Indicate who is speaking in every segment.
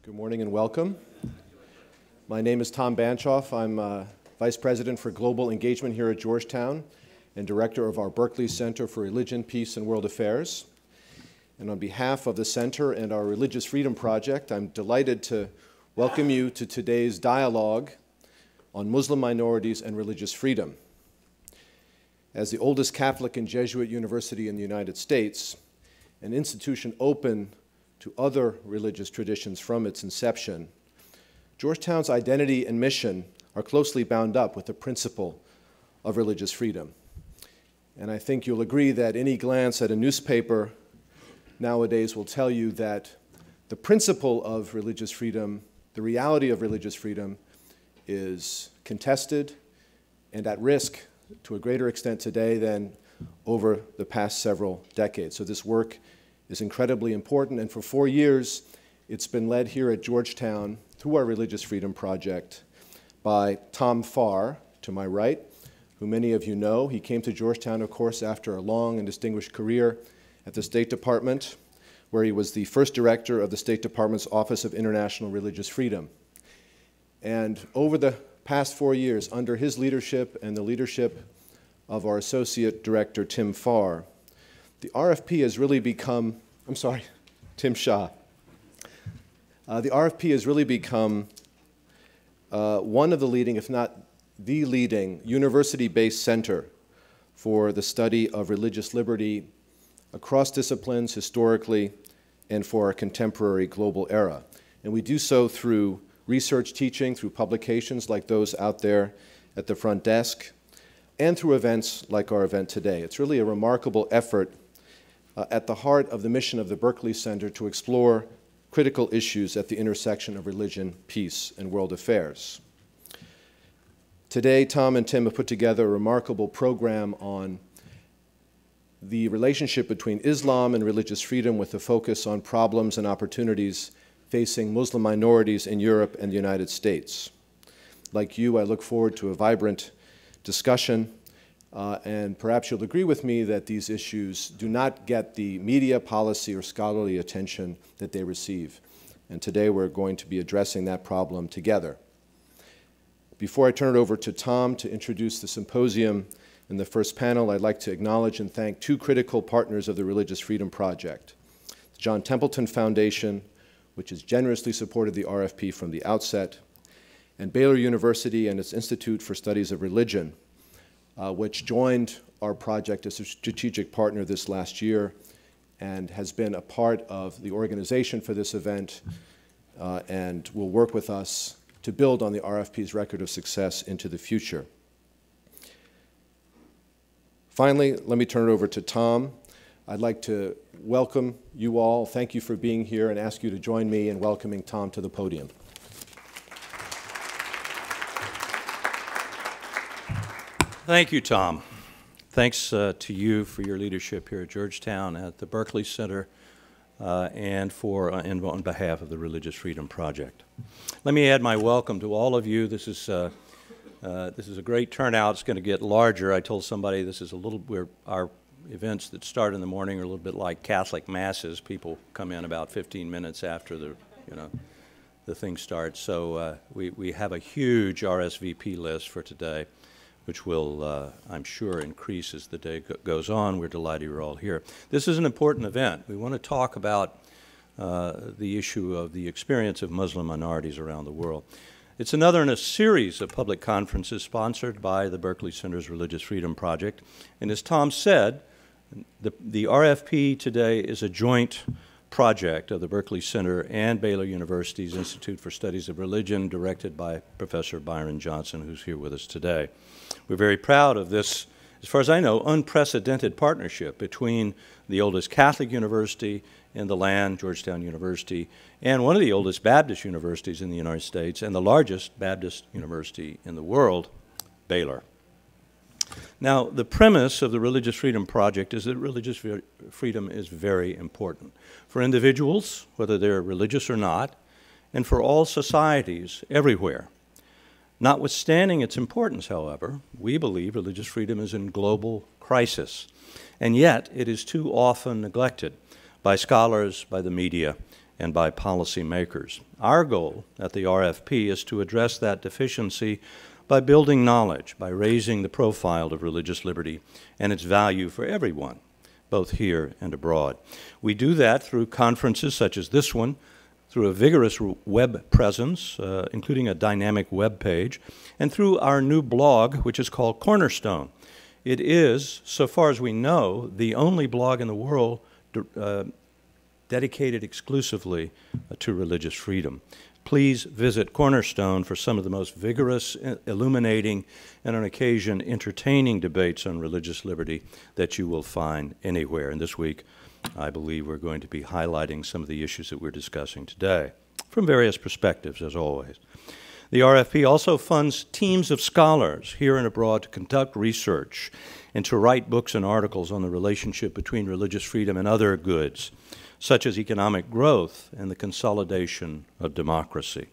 Speaker 1: Good morning and welcome. My name is Tom Banchoff. I'm Vice President for Global Engagement here at Georgetown and Director of our Berkley Center for Religion, Peace, and World Affairs. And on behalf of the Center and our Religious Freedom Project, I'm delighted to welcome you to today's dialogue on Muslim minorities and religious freedom. As the oldest Catholic and Jesuit university in the United States, an institution open to other religious traditions from its inception, Georgetown's identity and mission are closely bound up with the principle of religious freedom. And I think you'll agree that any glance at a newspaper nowadays will tell you that the principle of religious freedom, the reality of religious freedom, is contested and at risk to a greater extent today than over the past several decades. So this work is incredibly important, and for 4 years it's been led here at Georgetown through our Religious Freedom Project by Tom Farr, to my right, who many of you know. He came to Georgetown, of course, after a long and distinguished career at the State Department, where he was the first director of the State Department's Office of International Religious Freedom. And over the past 4 years, under his leadership and the leadership of our Associate Director, Tim Farr, the RFP has really become, Tim Shah. The RFP has really become one of the leading, if not the leading, university-based center for the study of religious liberty across disciplines historically and for our contemporary global era. And we do so through research teaching, through publications like those out there at the front desk, and through events like our event today. It's really a remarkable effort at the heart of the mission of the Berkley Center to explore critical issues at the intersection of religion, peace, and world affairs. Today, Tom and Tim have put together a remarkable program on the relationship between Islam and religious freedom, with a focus on problems and opportunities facing Muslim minorities in Europe and the United States. Like you, I look forward to a vibrant discussion, and perhaps you'll agree with me that these issues do not get the media, policy, or scholarly attention that they receive. And today we're going to be addressing that problem together. Before I turn it over to Tom to introduce the symposium in the first panel, I'd like to acknowledge and thank two critical partners of the Religious Freedom Project: the John Templeton Foundation, which has generously supported the RFP from the outset, and Baylor University and its Institute for Studies of Religion, which joined our project as a strategic partner this last year and has been a part of the organization for this event and will work with us to build on the RFP's record of success into the future. Finally, let me turn it over to Tom. I'd like to welcome you all. Thank you for being here, and ask you to join me in welcoming Tom to the podium.
Speaker 2: Thank you, Tom. Thanks to you for your leadership here at Georgetown, at the Berkley Center, and on behalf of the Religious Freedom Project. Let me add my welcome to all of you. This is a great turnout. It's going to get larger. I told somebody this is our events that start in the morning are a little bit like Catholic masses. People come in about 15 minutes after the thing starts. So we have a huge RSVP list for today, which will, I'm sure, increase as the day goes on. We're delighted you're all here. This is an important event. We want to talk about the issue of the experience of Muslim minorities around the world. It's another in a series of public conferences sponsored by the Berkley Center's Religious Freedom Project. And as Tom said, the RFP today is a joint project of the Berkley Center and Baylor University's Institute for Studies of Religion, directed by Professor Byron Johnson, who's here with us today. We're very proud of this, as far as I know, unprecedented partnership between the oldest Catholic university in the land, Georgetown University, and one of the oldest Baptist universities in the United States, and the largest Baptist university in the world, Baylor. Now, the premise of the Religious Freedom Project is that religious freedom is very important for individuals, whether they're religious or not, and for all societies everywhere. Notwithstanding its importance, however, we believe religious freedom is in global crisis, and yet it is too often neglected by scholars, by the media, and by policymakers. Our goal at the RFP is to address that deficiency by building knowledge, by raising the profile of religious liberty and its value for everyone, both here and abroad. We do that through conferences such as this one, through a vigorous web presence, including a dynamic web page, and through our new blog, which is called Cornerstone. It is, so far as we know, the only blog in the world dedicated exclusively to religious freedom. Please visit Cornerstone for some of the most vigorous, illuminating, and on occasion entertaining debates on religious liberty that you will find anywhere. And this week, I believe we're going to be highlighting some of the issues that we're discussing today from various perspectives, as always. The RFP also funds teams of scholars here and abroad to conduct research and to write books and articles on the relationship between religious freedom and other goods, such as economic growth and the consolidation of democracy.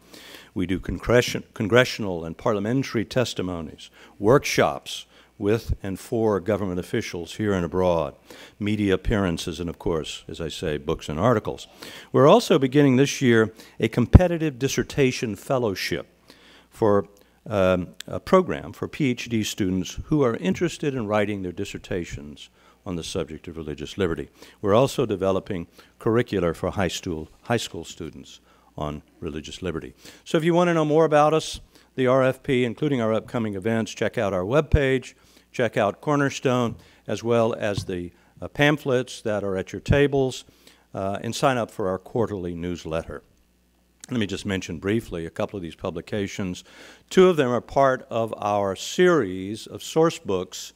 Speaker 2: We do congressional and parliamentary testimonies, workshops with and for government officials here and abroad, media appearances, and of course, as I say, books and articles. We're also beginning this year a competitive dissertation fellowship for a program for PhD students who are interested in writing their dissertations on the subject of religious liberty. We're also developing curricula for high school students on religious liberty. So if you want to know more about us, the RFP, including our upcoming events, check out our webpage, check out Cornerstone, as well as the pamphlets that are at your tables, and sign up for our quarterly newsletter. Let me just mention briefly a couple of these publications. Two of them are part of our series of source books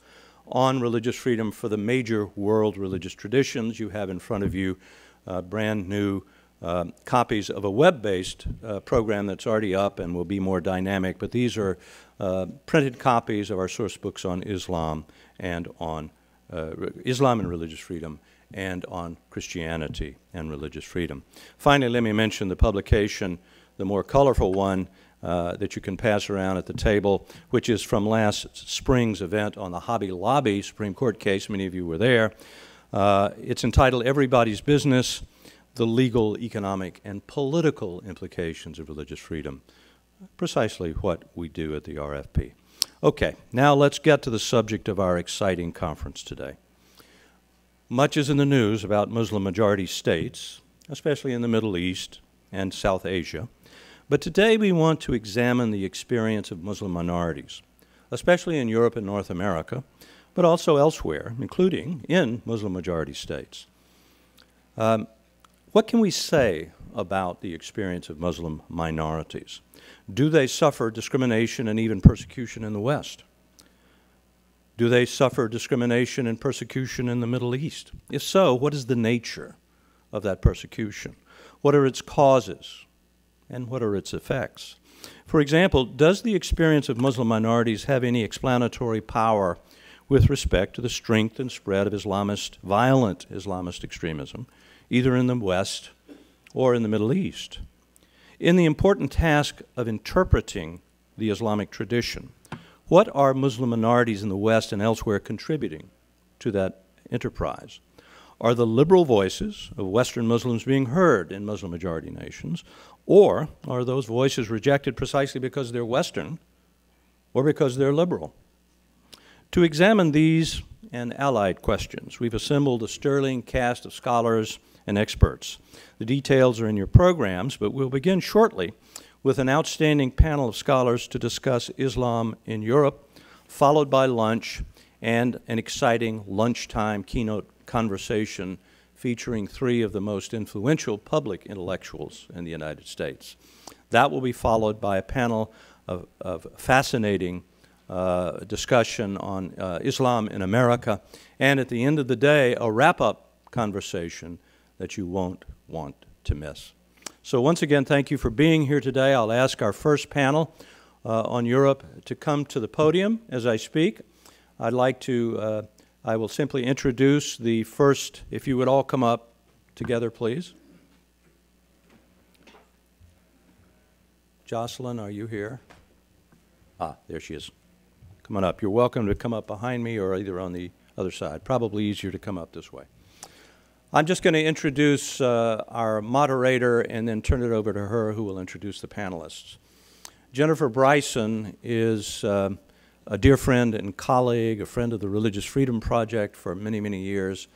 Speaker 2: on religious freedom for the major world religious traditions. You have in front of you brand new copies of a web-based program that's already up and will be more dynamic, but these are printed copies of our source books on Islam and on Islam and religious freedom and on Christianity and religious freedom. Finally, let me mention the publication, the more colorful one, that you can pass around at the table, which is from last spring's event on the Hobby Lobby Supreme Court case. Many of you were there. It's entitled Everybody's Business: The Legal, Economic, and Political Implications of Religious Freedom. Precisely what we do at the RFP. Okay, now let's get to the subject of our exciting conference today. Much is in the news about Muslim-majority states, especially in the Middle East and South Asia. But today we want to examine the experience of Muslim minorities, especially in Europe and North America, but also elsewhere, including in Muslim-majority states. What can we say about the experience of Muslim minorities? Do they suffer discrimination and even persecution in the West? Do they suffer discrimination and persecution in the Middle East? If so, what is the nature of that persecution? What are its causes? And what are its effects? For example, does the experience of Muslim minorities have any explanatory power with respect to the strength and spread of violent Islamist extremism, either in the West or in the Middle East? In the important task of interpreting the Islamic tradition, what are Muslim minorities in the West and elsewhere contributing to that enterprise? Are the liberal voices of Western Muslims being heard in Muslim-majority nations, or are those voices rejected precisely because they're Western or because they're liberal? To examine these and allied questions, we've assembled a sterling cast of scholars and experts. The details are in your programs, but we'll begin shortly with an outstanding panel of scholars to discuss Islam in Europe, followed by lunch and an exciting lunchtime keynote conversation featuring three of the most influential public intellectuals in the United States. That will be followed by a panel of fascinating discussion on Islam in America, and at the end of the day, a wrap-up conversation that you won't want to miss. So once again, thank you for being here today. I'll ask our first panel on Europe to come to the podium as I speak. I'd like to, I will simply introduce the first, if you would all come up together, please. Jocelyn, are you here? Ah, there she is. Come on up. You're welcome to come up behind me or either on the other side. Probably easier to come up this way. I'm just going to introduce our moderator and then turn it over to her, who will introduce the panelists. Jennifer Bryson is a dear friend and colleague, a friend of the Religious Freedom Project for many, many years,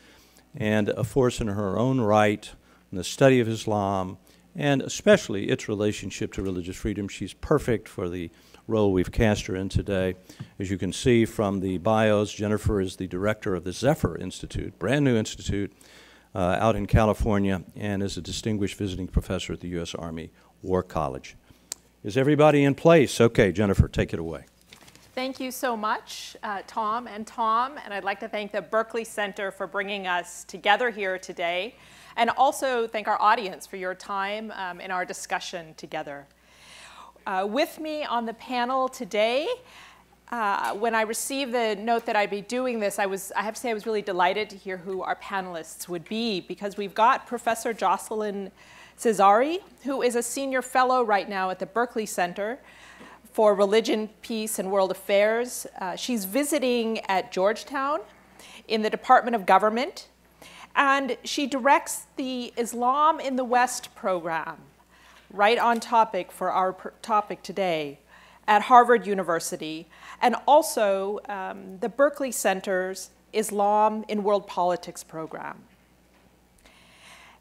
Speaker 2: and a force in her own right in the study of Islam, and especially its relationship to religious freedom. She's perfect for the role we've cast her in today. As you can see from the bios, Jennifer is the director of the Zephyr Institute, brand new institute out in California, and is a distinguished visiting professor at the U.S. Army War College. Is everybody in place? Okay, Jennifer, take it away.
Speaker 3: Thank you so much, Tom, and I'd like to thank the Berkley Center for bringing us together here today, and also thank our audience for your time in our discussion together. With me on the panel today, when I received the note that I'd be doing this, I have to say I was really delighted to hear who our panelists would be, because we've got Professor Jocelyn Cesari, who is a senior fellow right now at the Berkley Center for Religion, Peace, and World Affairs. She's visiting at Georgetown in the Department of Government, and she directs the Islam in the West program, right on topic for our topic today, at Harvard University, and also the Berkley Center's Islam in World Politics program.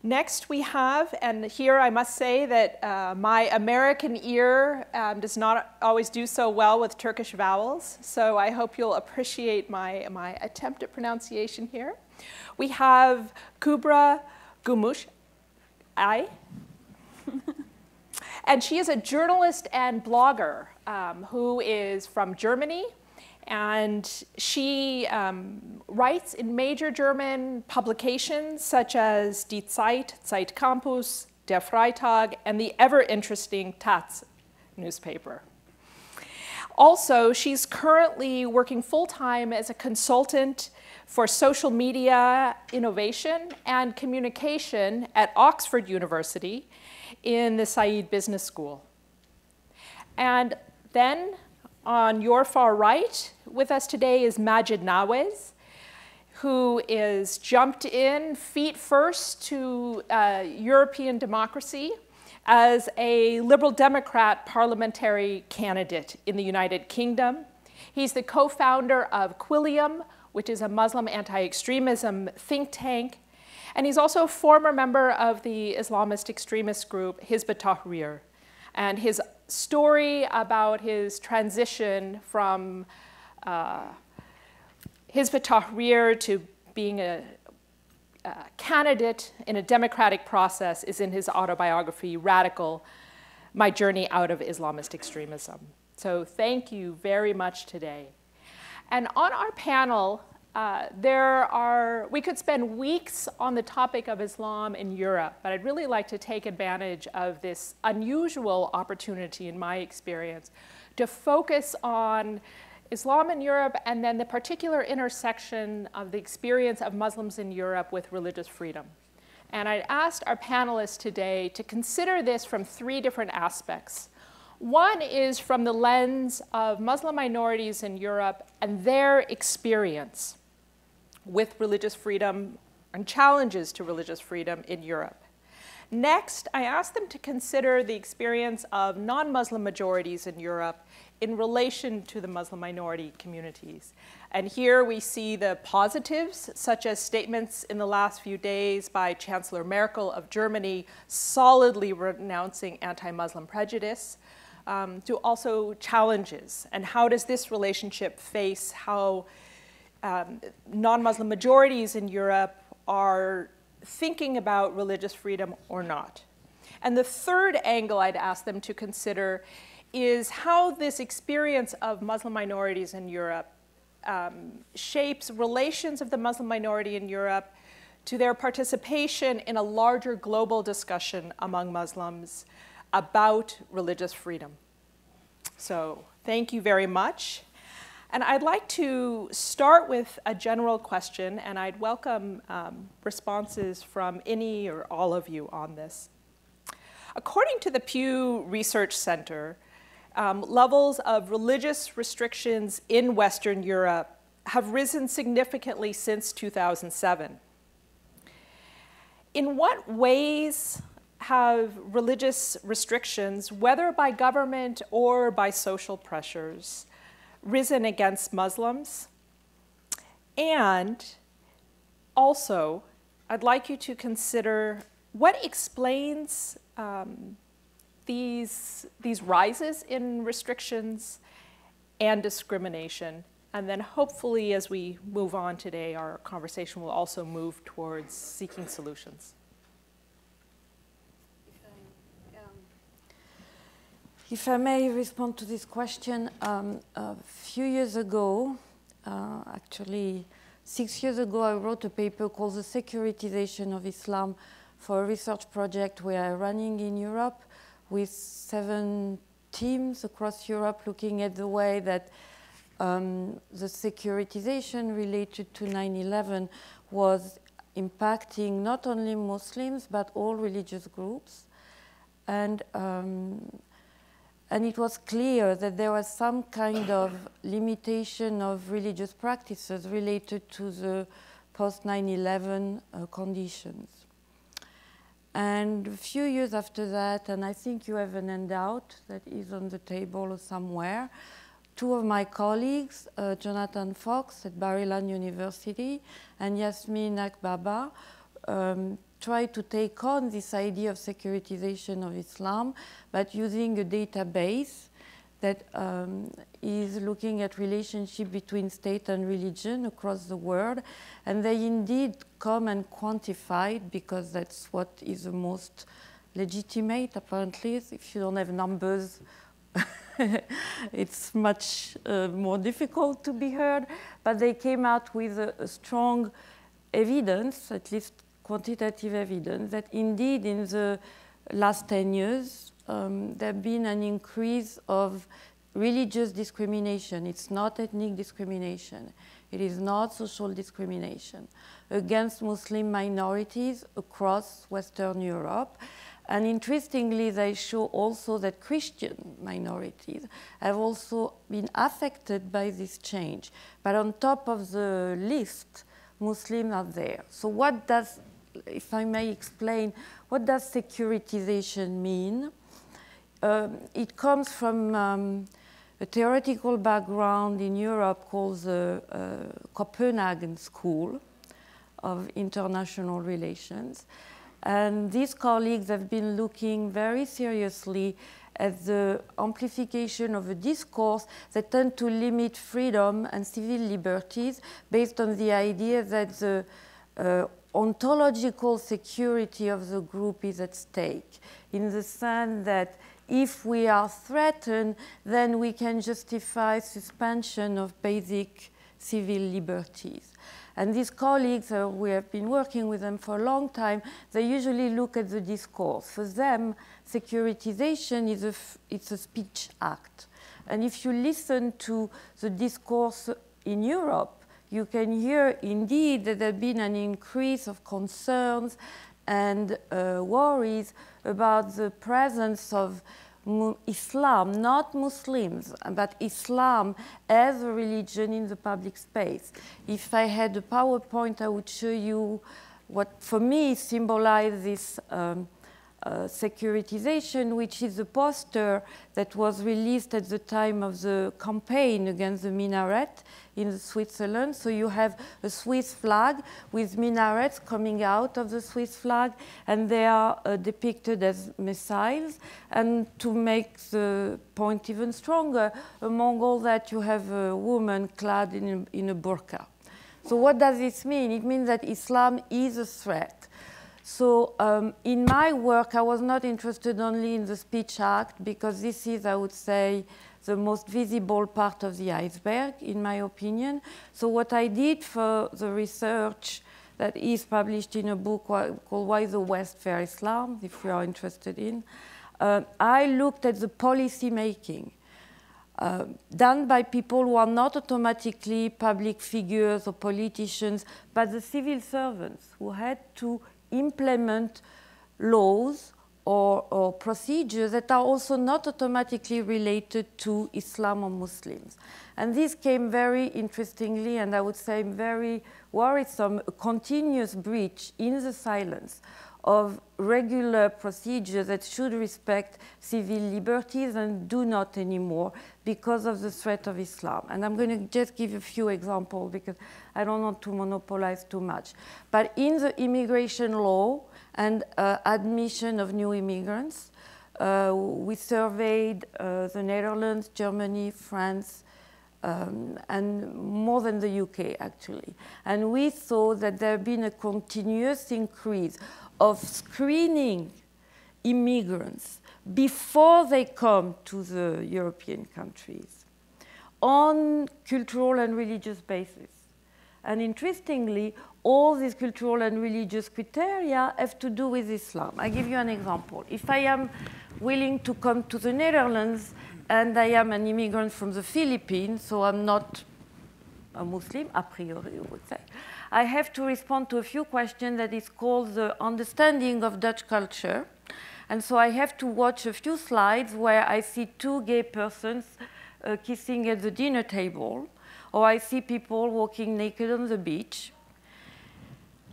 Speaker 3: Next we have, and here I must say that my American ear does not always do so well with Turkish vowels, so I hope you'll appreciate my attempt at pronunciation here. We have Kubra Gumush, and she is a journalist and blogger who is from Germany, and she writes in major German publications such as Die Zeit, Zeit Campus, Der Freitag, and the ever-interesting Taz newspaper. Also, she's currently working full-time as a consultant for social media innovation and communication at Oxford University in the Said Business School. And then on your far right with us today is Majid Nawaz, who is jumped in feet first to European democracy as a Liberal Democrat parliamentary candidate in the United Kingdom. He's the co-founder of Quilliam, which is a Muslim anti-extremism think tank, and he's also a former member of the Islamist extremist group Hizb ut-Tahrir. And his story about his transition from Hizb ut-Tahrir to being a candidate in a democratic process is in his autobiography, Radical: My Journey Out of Islamist Extremism. So thank you very much today. And on our panel, we could spend weeks on the topic of Islam in Europe, but I'd really like to take advantage of this unusual opportunity, in my experience, to focus on Islam in Europe and then the particular intersection of the experience of Muslims in Europe with religious freedom. And I asked our panelists today to consider this from three different aspects. One is from the lens of Muslim minorities in Europe and their experience with religious freedom and challenges to religious freedom in Europe. Next, I asked them to consider the experience of non-Muslim majorities in Europe in relation to the Muslim minority communities. And here we see the positives, such as statements in the last few days by Chancellor Merkel of Germany solidly renouncing anti-Muslim prejudice, to also challenges. And how does this relationship face how non-Muslim majorities in Europe are thinking about religious freedom or not? And the third angle I'd ask them to consider is how this experience of Muslim minorities in Europe shapes relations of the Muslim minority in Europe to their participation in a larger global discussion among Muslims about religious freedom. So thank you very much. And I'd like to start with a general question, and I'd welcome responses from any or all of you on this. According to the Pew Research Center, levels of religious restrictions in Western Europe have risen significantly since 2007. In what ways have religious restrictions, whether by government or by social pressures, risen against Muslims? And also, I'd like you to consider what explains these rises in restrictions and discrimination. And then hopefully as we move on today, our conversation will also move towards seeking solutions.
Speaker 4: If I may respond to this question, a few years ago, actually 6 years ago, I wrote a paper called The Securitization of Islam for a research project we are running in Europe with 7 teams across Europe looking at the way that the securitization related to 9/11 was impacting not only Muslims but all religious groups. And it was clear that there was some kind of limitation of religious practices related to the post-9/11 conditions. And a few years after that, and I think you have an handout that is on the table somewhere, 2 of my colleagues, Jonathan Fox at Bar-Ilan University and Yasmin Akbaba, tried to take on this idea of securitization of Islam, but using a database that is looking at relationship between state and religion across the world. And they indeed come and quantify it because that's what is the most legitimate, apparently. If you don't have numbers, it's much more difficult to be heard. But they came out with a strong evidence, at least quantitative evidence, that indeed in the last 10 years, there has been an increase of religious discrimination. It's not ethnic discrimination. It is not social discrimination against Muslim minorities across Western Europe. And interestingly, they show also that Christian minorities have also been affected by this change. But on top of the list, Muslims are there. So what does, if I may explain, what does securitization mean? It comes from a theoretical background in Europe called the Copenhagen School of International Relations. And these colleagues have been looking very seriously at the amplification of a discourse that tend to limit freedom and civil liberties based on the idea that the ontological security of the group is at stake, in the sense that if we are threatened, then we can justify suspension of basic civil liberties. And these colleagues, we have been working with them for a long time, they usually look at the discourse. For them, securitization is it's a speech act. And if you listen to the discourse in Europe, you can hear indeed that there has been an increase of concerns and worries about the presence of Islam, not Muslims, but Islam as a religion in the public space. If I had a PowerPoint, I would show you what for me symbolizes this securitization, which is a poster that was released at the time of the campaign against the minaret in Switzerland. So you have a Swiss flag with minarets coming out of the Swiss flag, and they are depicted as missiles. And to make the point even stronger, among all that you have a woman clad in a burqa. So what does this mean? It means that Islam is a threat. So in my work, I was not interested only in the speech act, because this is, I would say, the most visible part of the iceberg, in my opinion. So what I did for the research that is published in a book called Why the West Fear Islam, if you are interested in, I looked at the policy making done by people who are not automatically public figures or politicians, but the civil servants who had to implement laws or procedures that are also not automatically related to Islam or Muslims. And this came very interestingly, and I would say very worrisome, a continuous breach in the silence of regular procedures that should respect civil liberties and do not anymore because of the threat of Islam. And I'm going to just give a few examples because I don't want to monopolize too much. But in the immigration law and admission of new immigrants, we surveyed the Netherlands, Germany, France, and more than the UK, actually. And we saw that there had been a continuous increase of screening immigrants before they come to the European countries on cultural and religious basis. And interestingly, all these cultural and religious criteria have to do with Islam. I give you an example. If I am willing to come to the Netherlands and I am an immigrant from the Philippines, so I'm not a Muslim, a priori, you would say, I have to respond to a few questions that is called the understanding of Dutch culture. And so I have to watch a few slides where I see two gay persons kissing at the dinner table, or I see people walking naked on the beach.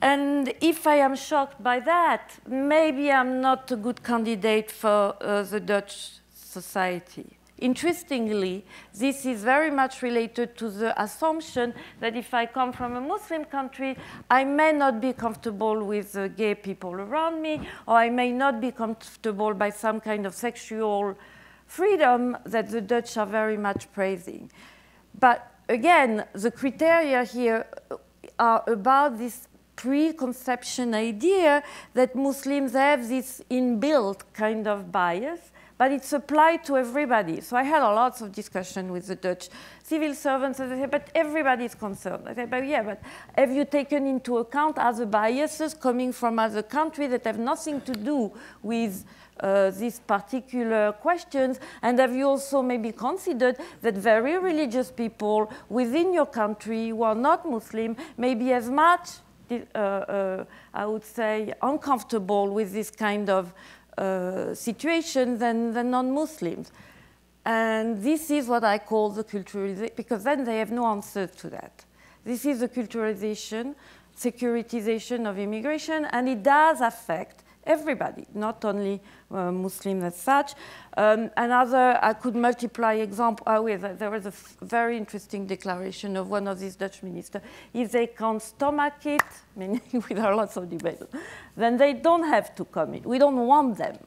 Speaker 4: And if I am shocked by that, maybe I'm not a good candidate for the Dutch society. Interestingly, this is very much related to the assumption that if I come from a Muslim country, I may not be comfortable with gay people around me, or I may not be comfortable by some kind of sexual freedom that the Dutch are very much praising. But again, the criteria here are about this preconception idea that Muslims have this inbuilt kind of bias, but it's applied to everybody. So I had a lot of discussion with the Dutch civil servants, and they said, but everybody is concerned. I said, but yeah, but have you taken into account other biases coming from other countries that have nothing to do with these particular questions? And have you also maybe considered that very religious people within your country who are not Muslim may be as much, I would say, uncomfortable with this kind of situation than non-Muslims? And this is what I call the culturalization, because then they have no answer to that. This is the culturalization, securitization of immigration, and it does affect everybody, not only Muslims as such. Another, I could multiply example. There was a very interesting declaration of one of these Dutch ministers. If they can't stomach it, meaning with lots of debate, then they don't have to come in. We don't want them.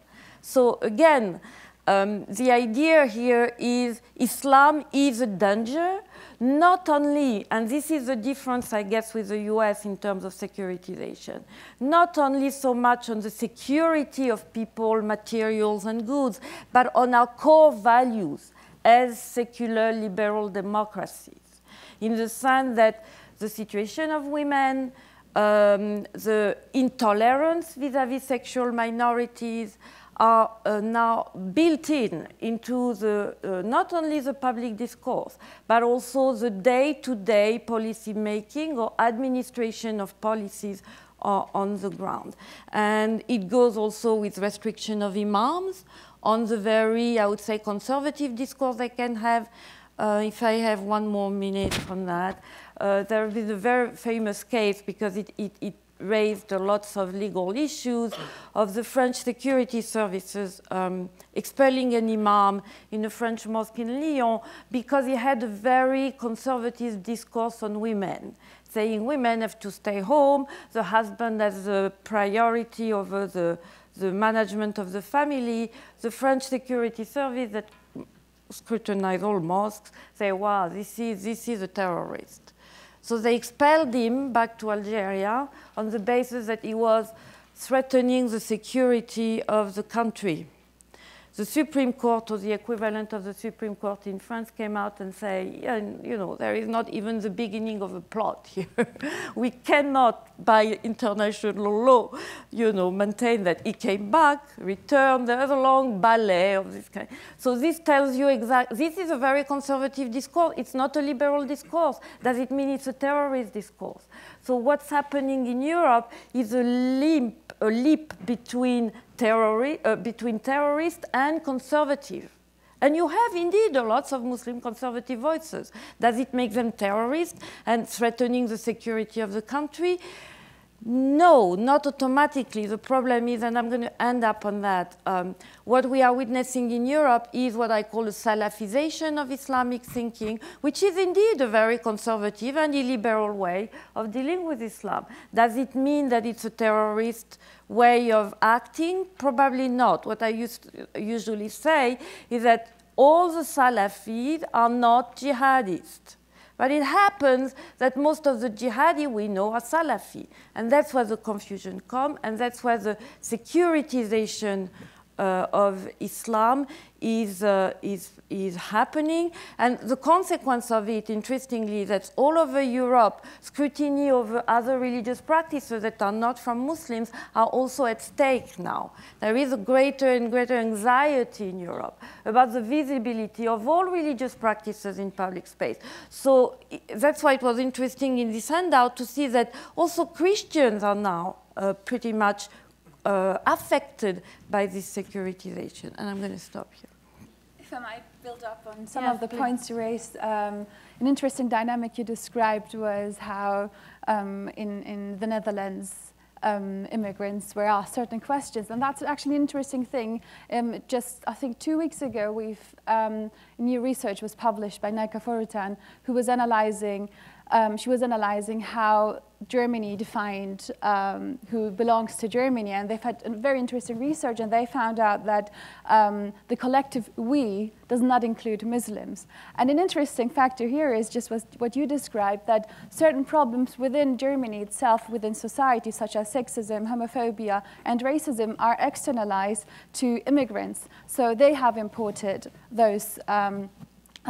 Speaker 4: So again, the idea here is Islam is a danger, not only, and this is the difference, I guess, with the US in terms of securitization, not only so much on the security of people, materials, and goods, but on our core values as secular liberal democracies, in the sense that the situation of women, the intolerance vis-à-vis sexual minorities, are now built into the, not only the public discourse, but also the day-to-day policy making or administration of policies on the ground. And it goes also with restriction of imams on the very, I would say, conservative discourse they can have. If I have one more minute on that, there is a very famous case because it raised lots of legal issues of the French security services expelling an imam in a French mosque in Lyon because he had a very conservative discourse on women, saying women have to stay home, the husband has the priority over the management of the family. The French security service that scrutinize all mosques say, wow, this is a terrorist. So they expelled him back to Algeria on the basis that he was threatening the security of the country. The Supreme Court, or the equivalent of the Supreme Court in France, came out and say, yeah, you know, there is not even the beginning of a plot here. We cannot, by international law, you know, maintain that he came back, returned. There was a long ballet of this kind. So this tells you exactly, this is a very conservative discourse. It's not a liberal discourse. Does it mean it's a terrorist discourse? So what's happening in Europe is a leap between terrorist and conservative. And you have indeed lots of Muslim conservative voices. Does it make them terrorists and threatening the security of the country? No, not automatically. The problem is, and I'm going to end up on that, what we are witnessing in Europe is what I call a Salafization of Islamic thinking, which is indeed a very conservative and illiberal way of dealing with Islam. Does it mean that it's a terrorist way of acting? Probably not. What I usually say is that all the Salafis are not jihadists. But it happens that most of the jihadi we know are Salafi. And that's where the confusion comes, and that's where the securitization of Islam is happening. And the consequence of it, interestingly, that's all over Europe, scrutiny over other religious practices that are not from Muslims are also at stake now. There is a greater and greater anxiety in Europe about the visibility of all religious practices in public space. So that's why it was interesting in this handout to see that also Christians are now pretty much affected by this securitization. And I'm going to stop here.
Speaker 5: If I might build up on some of the points you raised, an interesting dynamic you described was how in the Netherlands, immigrants were asked certain questions, and that's actually an interesting thing. Just, I think 2 weeks ago, new research was published by Nijka Forutan, who was analyzing she was analyzing how Germany defined who belongs to Germany, and they've had a very interesting research, and they found out that the collective we does not include Muslims. And an interesting factor here is just what you described, that certain problems within Germany itself, within society, such as sexism, homophobia, and racism, are externalized to immigrants. So they have imported those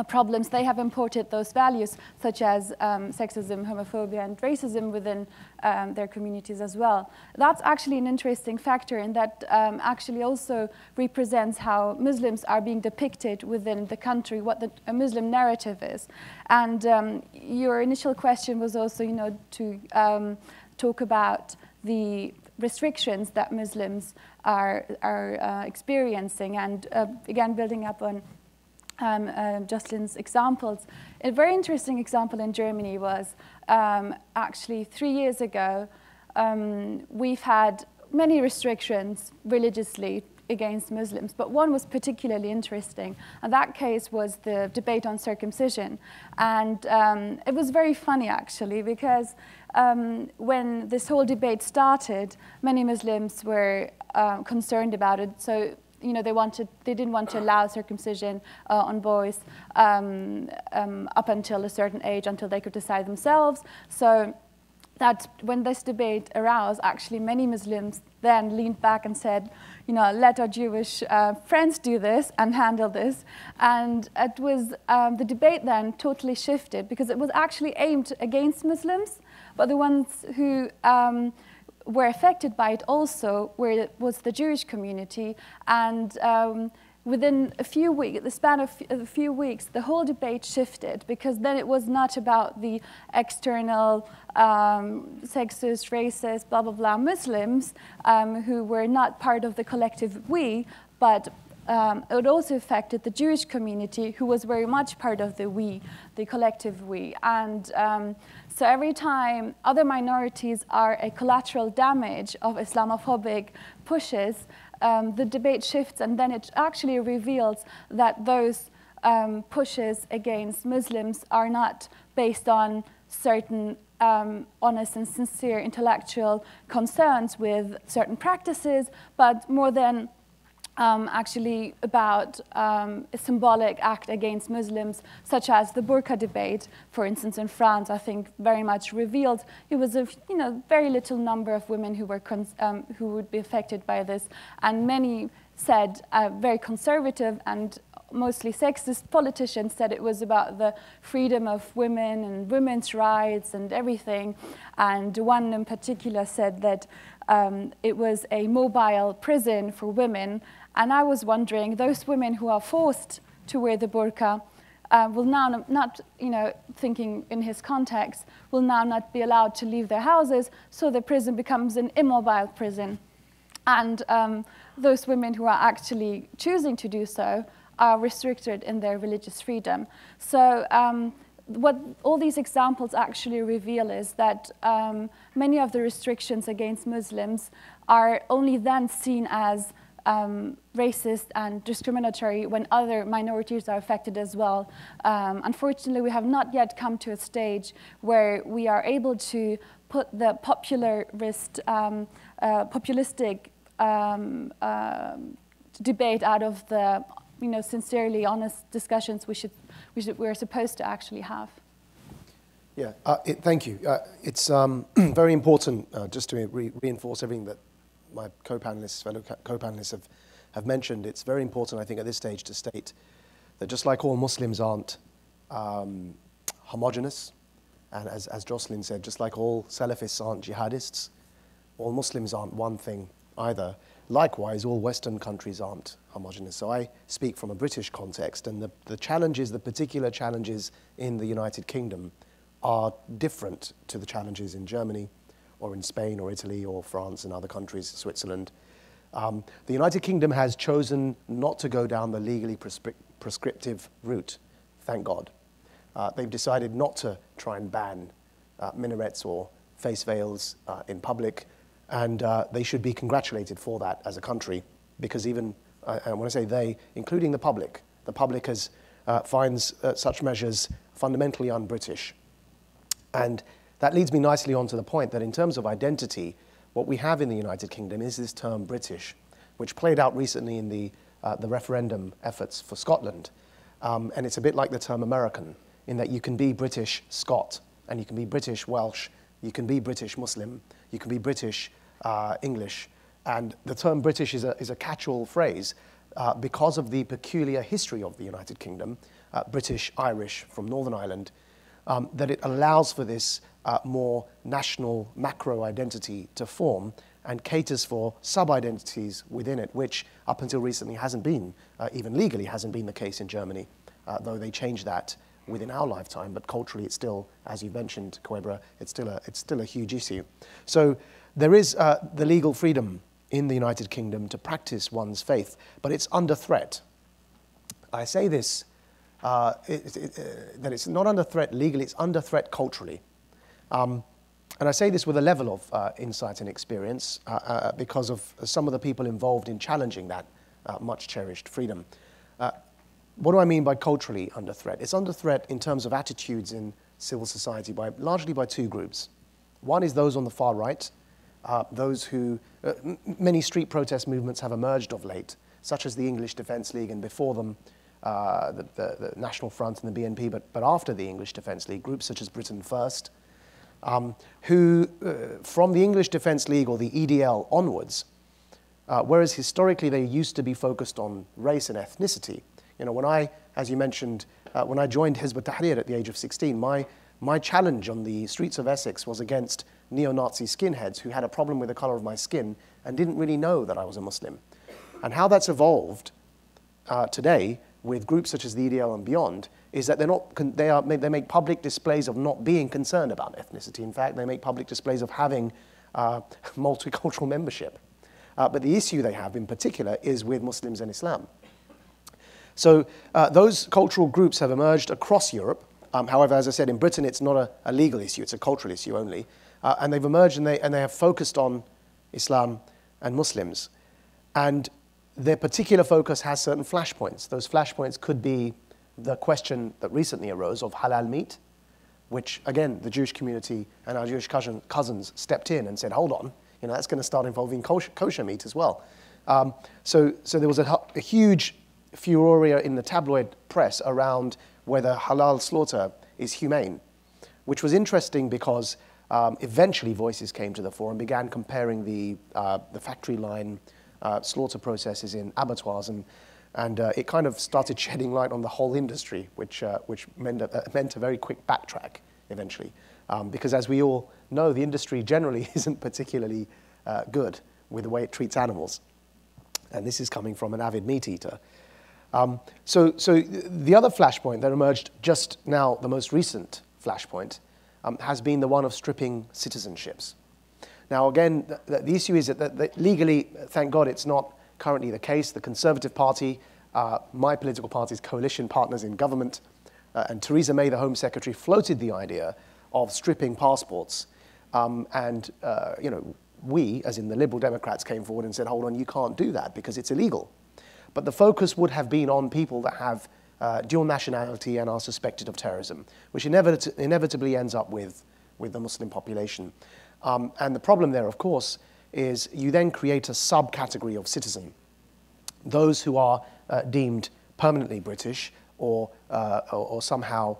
Speaker 5: problems, they have imported those values such as sexism, homophobia, and racism within their communities as well. That's actually an interesting factor, and that actually also represents how Muslims are being depicted within the country, what a Muslim narrative is. And your initial question was also, to talk about the restrictions that Muslims are experiencing, and again, building up on Jocelyn's examples. A very interesting example in Germany was actually 3 years ago, we've had many restrictions religiously against Muslims, but one was particularly interesting, and that case was the debate on circumcision. And it was very funny, actually, because when this whole debate started, many Muslims were concerned about it. So they didn't want to allow circumcision on boys up until a certain age, until they could decide themselves. So that when this debate arose, actually many Muslims then leaned back and said, let our Jewish friends do this and handle this. And it was, the debate then totally shifted, because it was actually aimed against Muslims, but the ones who were affected by it also was the Jewish community. And within a few weeks, the span of a few weeks, the whole debate shifted, because then it was not about the external sexist, racist, blah, blah, blah Muslims who were not part of the collective we, but it also affected the Jewish community, who was very much part of the we, the collective we. And so every time other minorities are a collateral damage of Islamophobic pushes, the debate shifts, and then it actually reveals that those pushes against Muslims are not based on certain honest and sincere intellectual concerns with certain practices, but more than actually about a symbolic act against Muslims, such as the burqa debate, for instance, in France. I think very much revealed it was a very little number of women who were who would be affected by this, and many said very conservative and mostly sexist politicians said it was about the freedom of women and women's rights and everything. And one in particular said that it was a mobile prison for women. And I was wondering, those women who are forced to wear the burqa will now not, thinking in his context, will now not be allowed to leave their houses, so the prison becomes an immobile prison. And those women who are actually choosing to do so are restricted in their religious freedom. So what all these examples actually reveal is that many of the restrictions against Muslims are only then seen as racist and discriminatory when other minorities are affected as well. Unfortunately, we have not yet come to a stage where we are able to put the populistic debate out of the sincerely honest discussions we're supposed to actually have.
Speaker 6: Yeah, thank you. It's very important, just to reinforce everything that my co-panelists, fellow co-panelists have mentioned. It's very important, I think, at this stage to state that just like all Muslims aren't homogenous, and as Jocelyn said, just like all Salafists aren't jihadists, all Muslims aren't one thing either. Likewise, all Western countries aren't homogenous. So I speak from a British context, and the challenges, the particular challenges in the United Kingdom are different to the challenges in Germany or in Spain or Italy or France and other countries, Switzerland. The United Kingdom has chosen not to go down the legally prescriptive route, thank God. They've decided not to try and ban minarets or face veils in public, and they should be congratulated for that as a country, because even, and when I say they, including the public finds such measures fundamentally un-British. And that leads me nicely on to the point that in terms of identity, what we have in the United Kingdom is this term British, which played out recently in the referendum efforts for Scotland. And it's a bit like the term American, in that you can be British Scot, and you can be British Welsh, you can be British Muslim, you can be British English. And the term British is a catch-all phrase because of the peculiar history of the United Kingdom, British Irish from Northern Ireland, that it allows for this more national macro identity to form and caters for sub-identities within it, which up until recently hasn't been, even legally hasn't been the case in Germany, though they changed that within our lifetime, but culturally it's still, as you mentioned, Koebra, it's still a huge issue. So there is the legal freedom in the United Kingdom to practice one's faith, but it's under threat. I say this, that it's not under threat legally, it's under threat culturally. And I say this with a level of insight and experience because of some of the people involved in challenging that much cherished freedom. What do I mean by culturally under threat? It's under threat in terms of attitudes in civil society largely by two groups. One is those on the far right, those who, many street protest movements have emerged of late, such as the English Defence League, and before them the National Front and the BNP, but after the English Defence League, groups such as Britain First, who, from the English Defence League or the EDL onwards, whereas historically they used to be focused on race and ethnicity. You know, when I, as you mentioned, when I joined Hizb ut-Tahrir at the age of 16, my challenge on the streets of Essex was against neo-Nazi skinheads who had a problem with the color of my skin and didn't really know that I was a Muslim. And how that's evolved today with groups such as the EDL and beyond is that they make public displays of not being concerned about ethnicity. In fact, they make public displays of having multicultural membership. But the issue they have in particular is with Muslims and Islam. So those cultural groups have emerged across Europe. However, as I said, in Britain, it's not a legal issue, it's a cultural issue only. And they've emerged and they have focused on Islam and Muslims. And their particular focus has certain flashpoints. Those flashpoints could be the question that recently arose of halal meat, which, again, the Jewish community and our Jewish cousins stepped in and said, hold on, you know, that's going to start involving kosher meat as well. So there was a huge furore in the tabloid press around whether halal slaughter is humane, which was interesting because eventually voices came to the fore and began comparing the factory line slaughter processes in abattoirs, and it kind of started shedding light on the whole industry, which meant a very quick backtrack eventually, because as we all know, the industry generally isn't particularly good with the way it treats animals, and this is coming from an avid meat eater. So the other flashpoint that emerged just now, the most recent flashpoint, has been the one of stripping citizenships. Now, again, the issue is that legally, thank God, it's not currently the case. The Conservative Party, my political party's coalition partners in government, and Theresa May, the Home Secretary, floated the idea of stripping passports. You know, we, as in the Liberal Democrats, came forward and said, hold on, you can't do that because it's illegal. But the focus would have been on people that have dual nationality and are suspected of terrorism, which inevitably ends up with the Muslim population. And the problem there, of course, is you then create a subcategory of citizen. Those who are deemed permanently British or somehow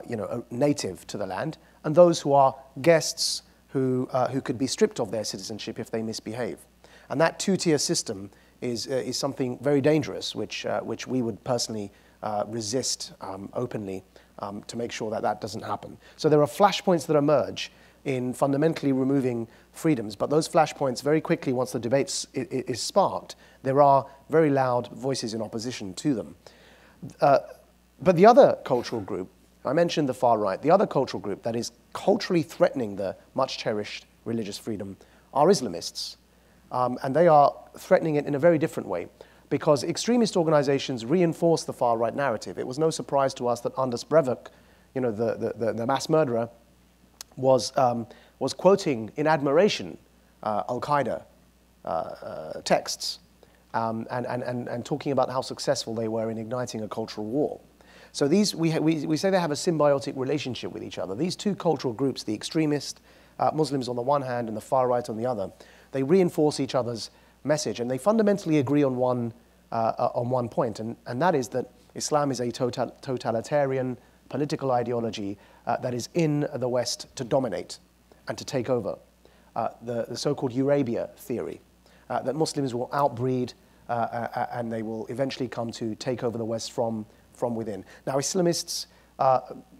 Speaker 6: you know, native to the land, and those who are guests who could be stripped of their citizenship if they misbehave. And that two-tier system is something very dangerous, which we would personally resist openly to make sure that that doesn't happen. So there are flashpoints that emerge in fundamentally removing freedoms, but those flashpoints very quickly, once the debate is sparked, there are very loud voices in opposition to them. But the other cultural group, I mentioned the far right, the other cultural group that is culturally threatening the much cherished religious freedom are Islamists. And they are threatening it in a very different way, because extremist organizations reinforce the far right narrative. It was no surprise to us that Anders Breivik, you know, the mass murderer, was quoting in admiration Al-Qaeda texts and talking about how successful they were in igniting a cultural war. So these, we say they have a symbiotic relationship with each other. These two cultural groups, the extremist Muslims on the one hand and the far right on the other, they reinforce each other's message, and they fundamentally agree on one point, and that is that Islam is a totalitarian political ideology that is in the West to dominate and to take over. The so-called Eurabia theory, that Muslims will outbreed and they will eventually come to take over the West from within. Now, Islamists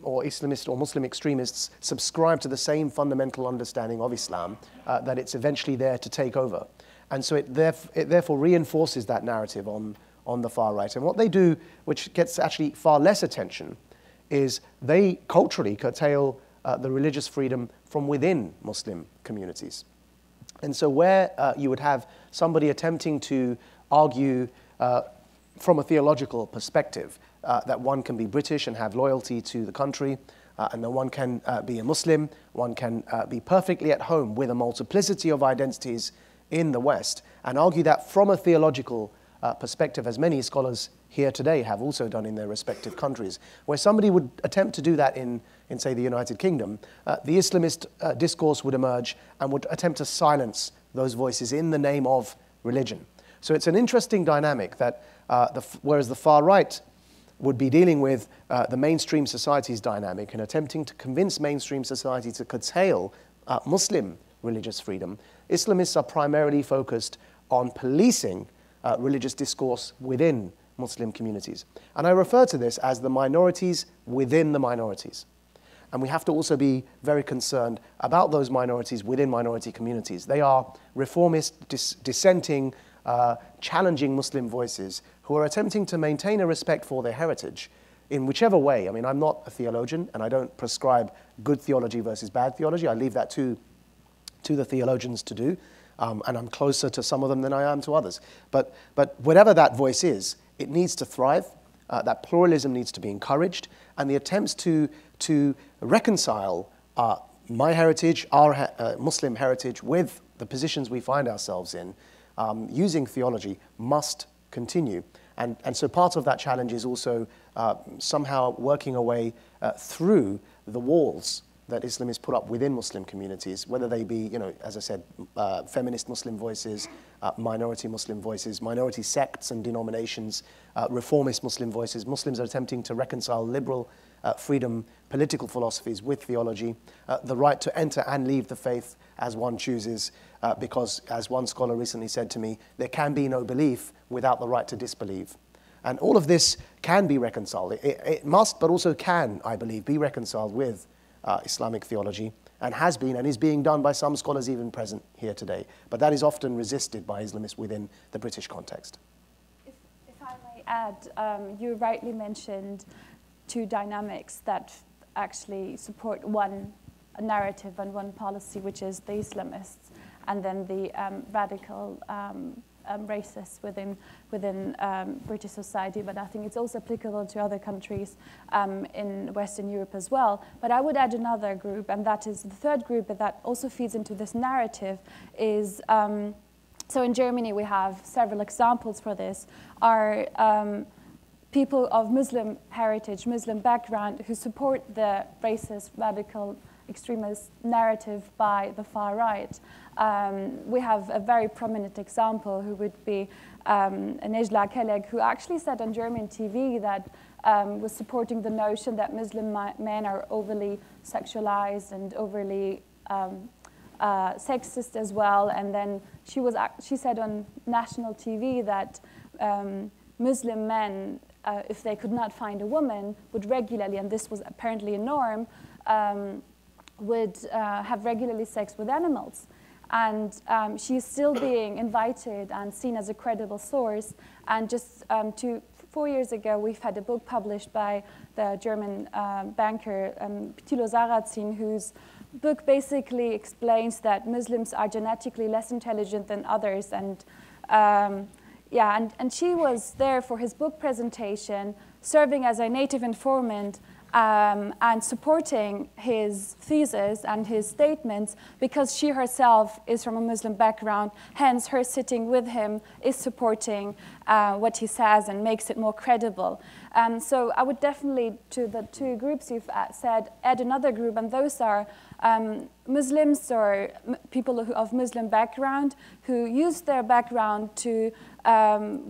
Speaker 6: or Islamist or Muslim extremists subscribe to the same fundamental understanding of Islam, that it's eventually there to take over. And so it therefore reinforces that narrative on the far right. And what they do, which gets actually far less attention, is they culturally curtail the religious freedom from within Muslim communities. And so where you would have somebody attempting to argue from a theological perspective that one can be British and have loyalty to the country, and that one can be a Muslim, one can be perfectly at home with a multiplicity of identities in the West, and argue that from a theological perspective, as many scholars here today have also done in their respective countries, where somebody would attempt to do that in say, the United Kingdom, the Islamist discourse would emerge and would attempt to silence those voices in the name of religion. So it's an interesting dynamic that whereas the far right would be dealing with the mainstream society's dynamic and attempting to convince mainstream society to curtail Muslim religious freedom, Islamists are primarily focused on policing religious discourse within Muslim communities. And I refer to this as the minorities within the minorities. And we have to also be very concerned about those minorities within minority communities. They are reformist, dissenting, challenging Muslim voices who are attempting to maintain a respect for their heritage in whichever way. I mean, I'm not a theologian, and I don't prescribe good theology versus bad theology. I leave that to the theologians to do, and I'm closer to some of them than I am to others. But whatever that voice is, it needs to thrive. That pluralism needs to be encouraged, and the attempts to reconcile my heritage, our Muslim heritage, with the positions we find ourselves in, using theology, must continue. And so part of that challenge is also somehow working a way through the walls that Islamists put up within Muslim communities, whether they be, you know, as I said, feminist Muslim voices, minority Muslim voices, minority sects and denominations, reformist Muslim voices. Muslims are attempting to reconcile liberal freedom political philosophies with theology, the right to enter and leave the faith as one chooses, because, as one scholar recently said to me, there can be no belief without the right to disbelieve. And all of this can be reconciled. It must, but also can, I believe, be reconciled with Islamic theology, and has been and is being done by some scholars even present here today. But that is often resisted by Islamists within the British context.
Speaker 5: If I may add, you rightly mentioned two dynamics that actually support one narrative and one policy, which is the Islamists, and then the radical racist within British society, but I think it's also applicable to other countries in Western Europe as well. But I would add another group, and that is the third group that also feeds into this narrative is, so in Germany we have several examples for this, are people of Muslim heritage, Muslim background, who support the racist, radical, extremist narrative by the far right. We have a very prominent example who would be Nejla Keleg, who actually said on German TV that was supporting the notion that Muslim men are overly sexualized and overly sexist as well. And then she said on national TV that Muslim men, if they could not find a woman, would regularly, and this was apparently a norm, would have regularly sex with animals. And she's still being invited and seen as a credible source. And just 4 years ago, we've had a book published by the German banker Thilo Sarrazin, whose book basically explains that Muslims are genetically less intelligent than others. And yeah, and she was there for his book presentation, serving as a native informant and supporting his thesis and his statements because she herself is from a Muslim background. Hence, her sitting with him is supporting what he says and makes it more credible. So I would definitely, to the two groups you've said, add another group, and those are Muslims or people of Muslim background who use their background to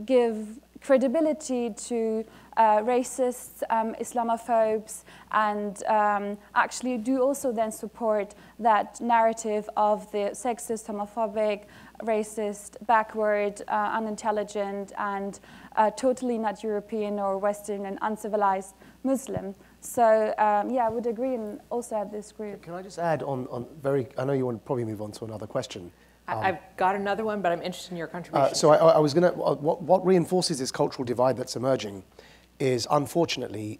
Speaker 5: give credibility to racists, Islamophobes, and actually do also then support that narrative of the sexist, homophobic, racist, backward, unintelligent, and totally not European or Western and uncivilized Muslim. So yeah, I would agree and also add this group.
Speaker 6: Can I just add on very, I know you want to probably move on to another question.
Speaker 3: I've got another one, but I'm interested in your contribution.
Speaker 6: So I was going to, what reinforces this cultural divide that's emerging is, unfortunately,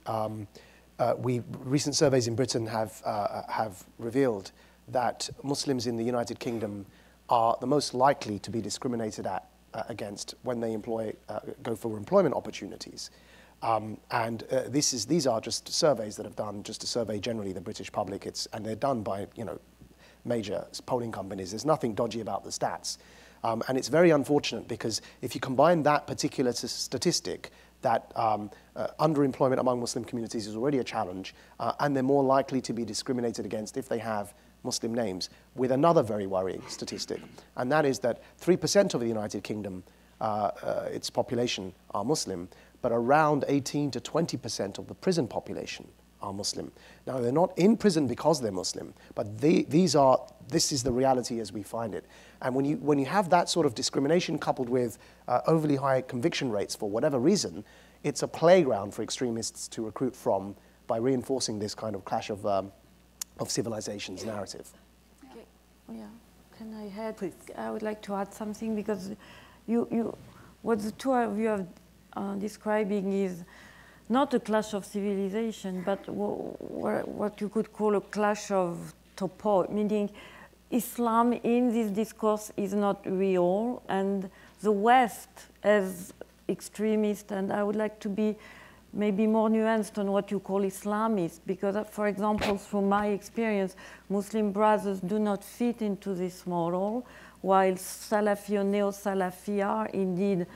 Speaker 6: recent surveys in Britain have revealed that Muslims in the United Kingdom are the most likely to be discriminated against when they go for employment opportunities. These are just surveys that have done, just to survey generally the British public, and they're done by, major polling companies. There's nothing dodgy about the stats. And it's very unfortunate because if you combine that particular statistic, that underemployment among Muslim communities is already a challenge, and they're more likely to be discriminated against if they have Muslim names, with another very worrying statistic, and that is that 3% of the United Kingdom, its population, are Muslim, but around 18 to 20% of the prison population are Muslim. Now, they're not in prison because they're Muslim, but this is the reality as we find it. And when you have that sort of discrimination coupled with overly high conviction rates for whatever reason, it's a playground for extremists to recruit from by reinforcing this kind of clash of civilizations narrative.
Speaker 4: Okay. Yeah. Can I add?
Speaker 3: Please.
Speaker 4: I would like to add something because what the two of you are describing is not a clash of civilization, but what you could call a clash of topo, meaning Islam in this discourse is not real, and the West as extremist, and I would like to be maybe more nuanced on what you call Islamist, because, for example, from my experience, Muslim brothers do not fit into this model, while Salafi or Neo-Salafi are indeed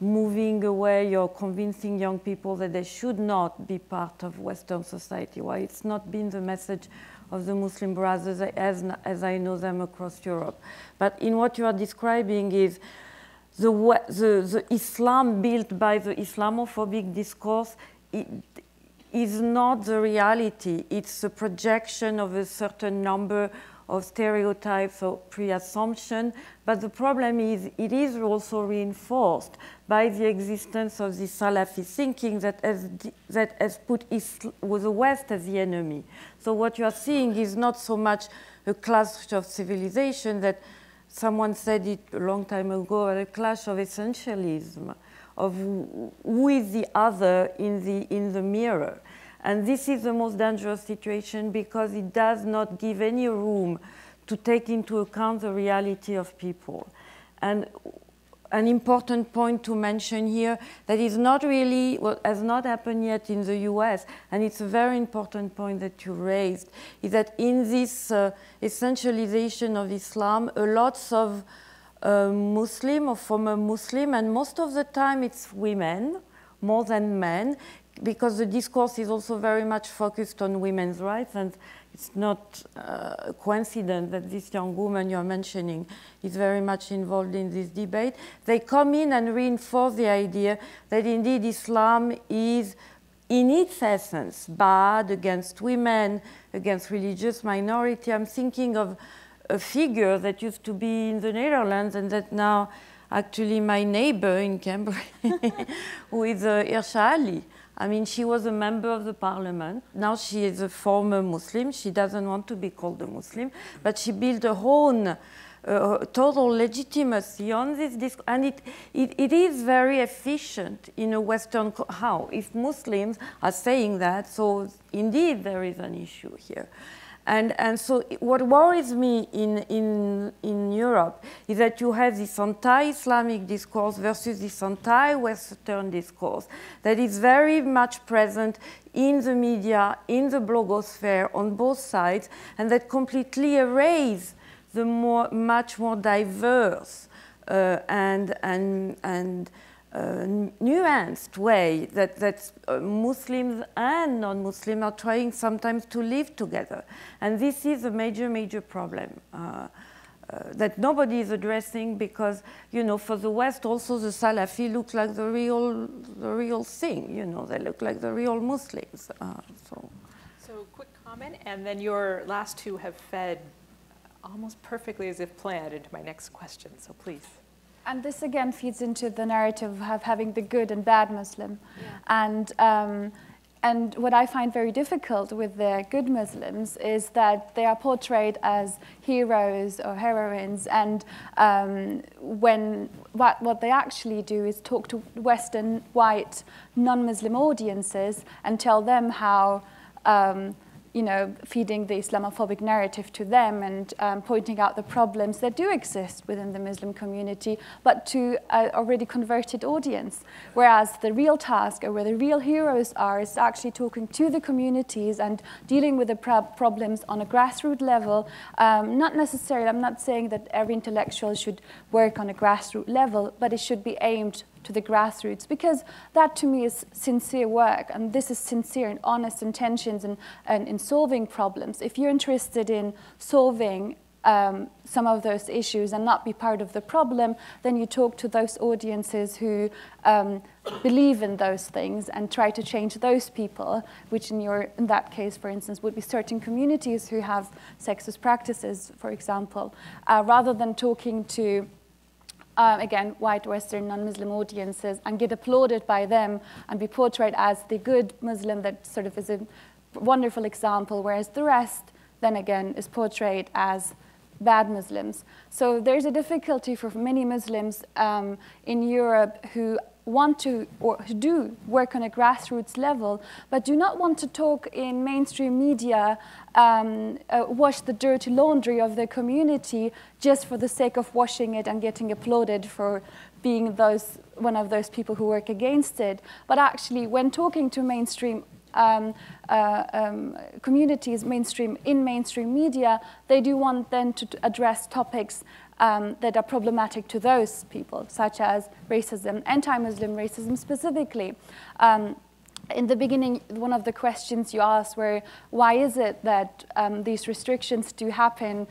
Speaker 4: moving away or convincing young people that they should not be part of Western society. Why it's not been the message of the Muslim brothers as I know them across Europe. But in what you are describing is the Islam built by the Islamophobic discourse is not the reality. It's a projection of a certain number of stereotypes or pre-assumption, but the problem is it is also reinforced by the existence of this Salafi thinking that has put the West as the enemy. So what you are seeing is not so much a clash of civilization, that someone said it a long time ago, a clash of essentialism, of who is the other in the mirror. And this is the most dangerous situation because it does not give any room to take into account the reality of people. And an important point to mention here that is not really, what has not happened yet in the US, and it's a very important point that you raised, is that in this essentialization of Islam, a lot of Muslim or former Muslim, and most of the time it's women more than men, because the discourse is also very much focused on women's rights, and it's not a coincidence that this young woman you're mentioning is very much involved in this debate. They come in and reinforce the idea that indeed Islam is, in its essence, bad against women, against religious minority. I'm thinking of a figure that used to be in the Netherlands and that now actually my neighbor in Cambridge, who is ERSITY. I mean, she was a member of the parliament. Now she is a former Muslim. She doesn't want to be called a Muslim, but she built her own total legitimacy on this, and it is very efficient in a Western, how? If Muslims are saying that, so indeed there is an issue here. And so what worries me in Europe is that you have this anti-Islamic discourse versus this anti-Western discourse that is very much present in the media, in the blogosphere, on both sides, and that completely erase the much more diverse and nuanced way that Muslims and non-Muslims are trying sometimes to live together. And this is a major, major problem that nobody is addressing because, you know, for the West also the Salafi look like the real thing, you know, they look like the real Muslims.
Speaker 3: So quick comment, and then your last two have fed almost perfectly as if planned into my next question, so please.
Speaker 5: And this again feeds into the narrative of having the good and bad Muslim. Yeah. And what I find very difficult with the good Muslims is that they are portrayed as heroes or heroines, and when what they actually do is talk to Western, white, non-Muslim audiences and tell them how you know, feeding the Islamophobic narrative to them and pointing out the problems that do exist within the Muslim community, but to an already converted audience. Whereas the real task, or where the real heroes are, is actually talking to the communities and dealing with the problems on a grassroots level. Not necessarily, I'm not saying that every intellectual should work on a grassroots level, but it should be aimed to the grassroots, because that to me is sincere work, and this is sincere and honest intentions and in solving problems. If you're interested in solving some of those issues and not be part of the problem, then you talk to those audiences who believe in those things and try to change those people, which in that case, for instance, would be certain communities who have sexist practices, for example, rather than talking to again, white, Western, non-Muslim audiences and get applauded by them and be portrayed as the good Muslim that sort of is a wonderful example, whereas the rest, then again, is portrayed as bad Muslims. So there's a difficulty for many Muslims in Europe who want to, or who do work on a grassroots level, but do not want to talk in mainstream media, wash the dirty laundry of their community just for the sake of washing it and getting applauded for being one of those people who work against it. But actually, when talking to mainstream communities, in mainstream media, they do want then to address topics that are problematic to those people, such as racism, anti-Muslim racism specifically. In the beginning, one of the questions you asked were, why is it that these restrictions do happen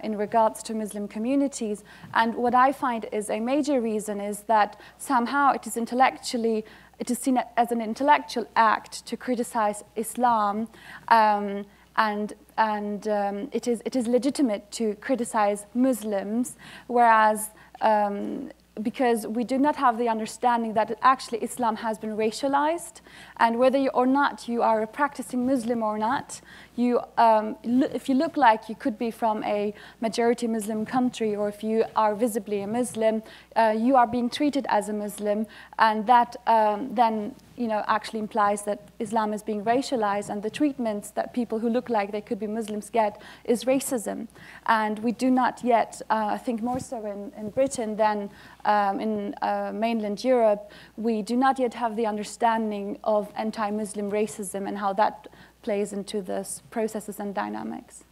Speaker 5: in regards to Muslim communities? And what I find is a major reason is that somehow it is seen as an intellectual act to criticize Islam, and it is legitimate to criticize Muslims, whereas because we do not have the understanding that actually Islam has been racialized, and whether or not you are a practicing Muslim or not, if you look like you could be from a majority Muslim country, or if you are visibly a Muslim, you are being treated as a Muslim, and that then actually implies that Islam is being racialized, and the treatments that people who look like they could be Muslims get is racism. And we do not yet, I think more so in Britain than in mainland Europe, we do not yet have the understanding of anti-Muslim racism and how that plays into this processes and dynamics.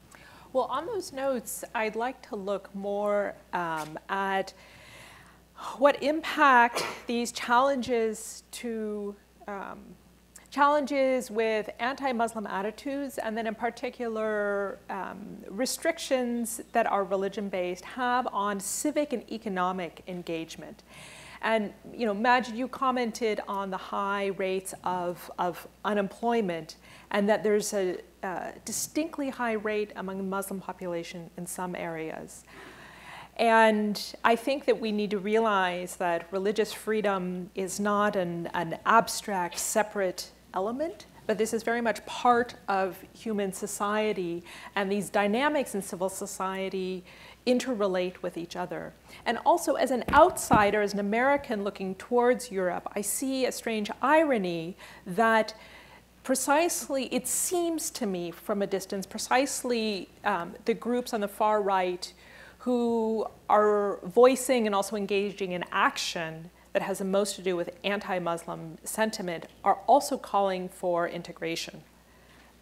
Speaker 3: Well, on those notes, I'd like to look more at what impact these challenges with anti-Muslim attitudes, and then in particular restrictions that are religion-based, have on civic and economic engagement. And Majid, you commented on the high rates of unemployment, and that there's a distinctly high rate among the Muslim population in some areas. And I think that we need to realize that religious freedom is not an abstract, separate element, but this is very much part of human society, and these dynamics in civil society interrelate with each other. And also, as an outsider, as an American looking towards Europe, I see a strange irony that precisely, it seems to me from a distance, precisely the groups on the far right who are voicing and also engaging in action that has the most to do with anti-Muslim sentiment are also calling for integration.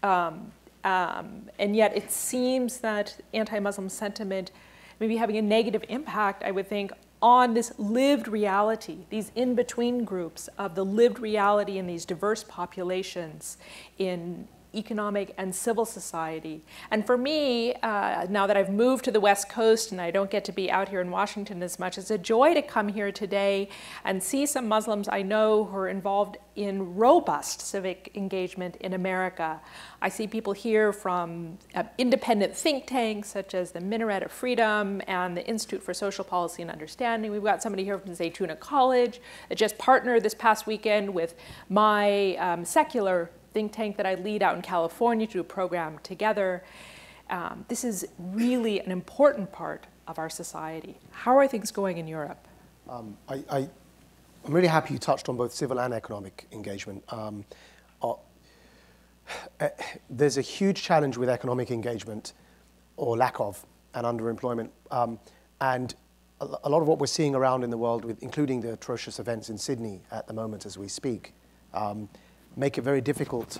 Speaker 3: And yet it seems that anti-Muslim sentiment may be having a negative impact, I would think, on this lived reality, these in-between groups of the lived reality in these diverse populations in economic and civil society. And for me, now that I've moved to the West Coast and I don't get to be out here in Washington as much, it's a joy to come here today and see some Muslims I know who are involved in robust civic engagement in America. I see people here from independent think tanks such as the Minaret of Freedom and the Institute for Social Policy and Understanding. We've got somebody here from Zaytuna College that just partnered this past weekend with my secular think tank that I lead out in California to do a program together. This is really an important part of our society. How are things going in Europe?
Speaker 6: I'm really happy you touched on both civil and economic engagement. There's a huge challenge with economic engagement, or lack of, and underemployment. And a lot of what we're seeing around in the world, including the atrocious events in Sydney at the moment as we speak, make it very difficult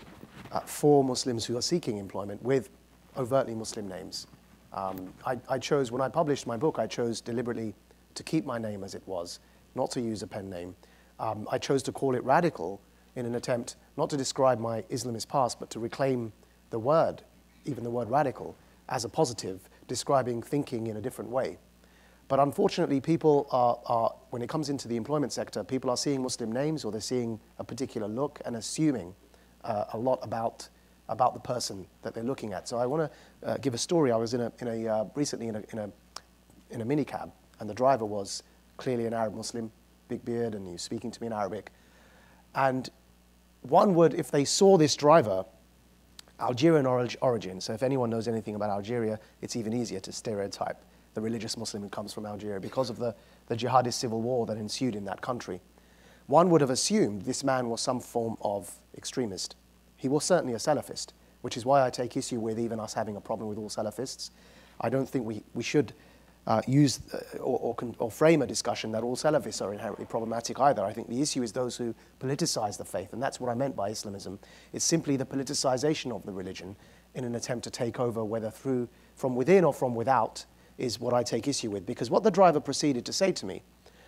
Speaker 6: for Muslims who are seeking employment with overtly Muslim names. I chose, when I published my book, I chose deliberately to keep my name as it was, not to use a pen name. I chose to call it radical in an attempt not to describe my Islamist past, but to reclaim the word, even the word radical, as a positive, describing thinking in a different way. But unfortunately, people are, when it comes into the employment sector, people are seeing Muslim names, or they're seeing a particular look and assuming a lot about the person that they're looking at. So I want to give a story. I was recently in a minicab, and the driver was clearly an Arab Muslim, big beard, and he was speaking to me in Arabic. And one would, if they saw this driver, Algerian origin, so if anyone knows anything about Algeria, it's even easier to stereotype the religious Muslim who comes from Algeria because of the jihadist civil war that ensued in that country. One would have assumed this man was some form of extremist. He was certainly a Salafist, which is why I take issue with even us having a problem with all Salafists. I don't think we should use or frame a discussion that all Salafists are inherently problematic either. I think the issue is those who politicize the faith, and that's what I meant by Islamism. It's simply the politicization of the religion in an attempt to take over, whether from within or from without, is what I take issue with. Because what the driver proceeded to say to me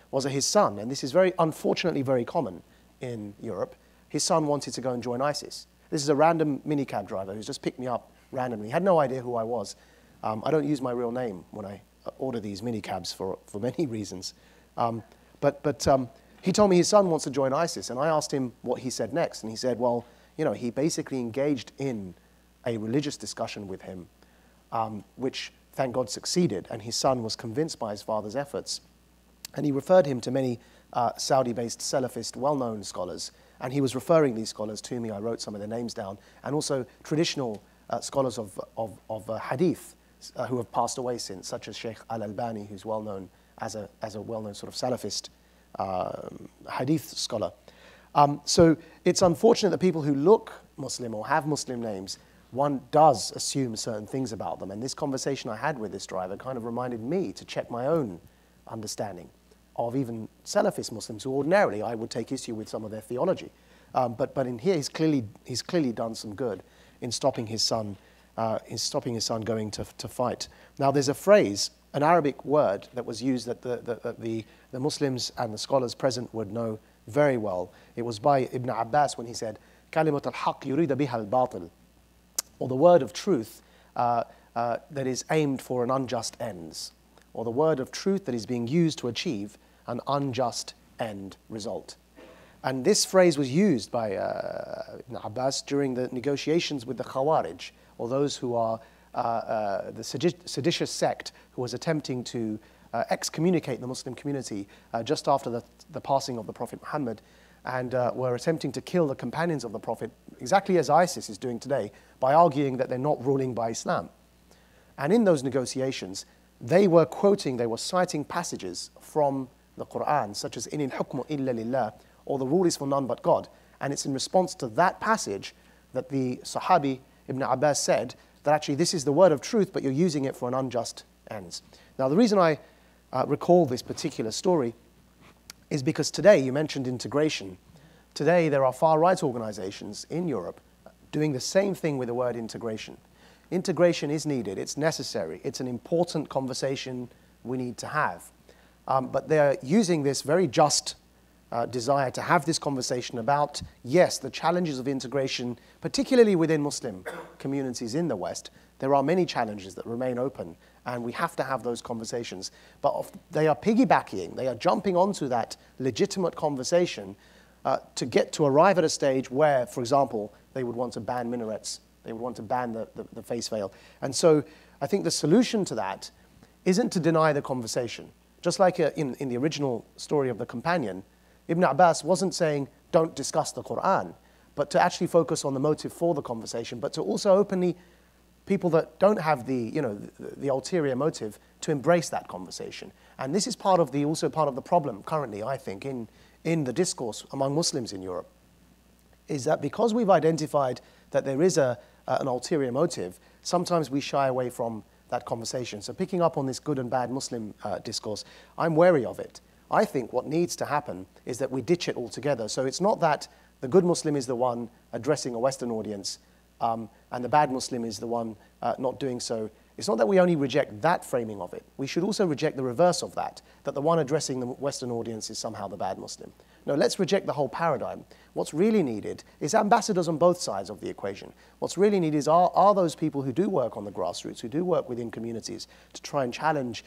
Speaker 6: was that his son, and this is unfortunately very common in Europe, his son wanted to go and join ISIS. This is a random minicab driver who's just picked me up randomly. He had no idea who I was. I don't use my real name when I order these minicabs for many reasons. But he told me his son wants to join ISIS, and I asked him what he said next, and he said, well, he basically engaged in a religious discussion with him, which thank God succeeded, and his son was convinced by his father's efforts. And he referred him to many Saudi-based Salafist well-known scholars, and he was referring these scholars to me. I wrote some of their names down, and also traditional scholars of hadith who have passed away since, such as Shaykh al-Albani, who's well known as a well-known sort of Salafist hadith scholar. So it's unfortunate that people who look Muslim or have Muslim names, one does assume certain things about them. And this conversation I had with this driver kind of reminded me to check my own understanding of even Salafist Muslims who ordinarily I would take issue with some of their theology. But in here, he's clearly done some good in stopping his son going to fight. Now, there's a phrase, an Arabic word that was used that the Muslims and the scholars present would know very well. It was by Ibn Abbas when he said, "Kalimat al-haq yurida biha al-batil," or the word of truth that is aimed for an unjust ends, or the word of truth that is being used to achieve an unjust end result. And this phrase was used by Ibn Abbas during the negotiations with the Khawarij, or those who are the seditious sect who was attempting to excommunicate the Muslim community just after the passing of the Prophet Muhammad, and were attempting to kill the companions of the Prophet, exactly as ISIS is doing today, by arguing that they're not ruling by Islam. And in those negotiations, they were citing passages from the Quran, such as "Inil hukmu illa lillah," or "the rule is for none but God." And it's in response to that passage that the Sahabi Ibn Abbas said that actually this is the word of truth, but you're using it for an unjust ends. Now, the reason I recall this particular story is because today, you mentioned integration. Today, there are far-right organizations in Europe doing the same thing with the word integration. Integration is needed, it's necessary, it's an important conversation we need to have. But they're using this very just desire to have this conversation about, yes, the challenges of integration, particularly within Muslim communities in the West. There are many challenges that remain open, and we have to have those conversations. But they are piggybacking, they are jumping onto that legitimate conversation to arrive at a stage where, for example, they would want to ban minarets, they would want to ban the face veil. And so I think the solution to that isn't to deny the conversation. Just like in the original story of the companion, Ibn Abbas wasn't saying, don't discuss the Quran, but to actually focus on the motive for the conversation, but to also openly, people that don't have the ulterior motive, to embrace that conversation. And this is also part of the problem currently, I think, in the discourse among Muslims in Europe, is that because we've identified that there is an ulterior motive, sometimes we shy away from that conversation. So picking up on this good and bad Muslim discourse, I'm wary of it. I think what needs to happen is that we ditch it altogether. So it's not that the good Muslim is the one addressing a Western audience and the bad Muslim is the one not doing so. It's not that we only reject that framing of it. We should also reject the reverse of that the one addressing the Western audience is somehow the bad Muslim. No, let's reject the whole paradigm. What's really needed is ambassadors on both sides of the equation. What's really needed is are those people who do work on the grassroots, who do work within communities to try and challenge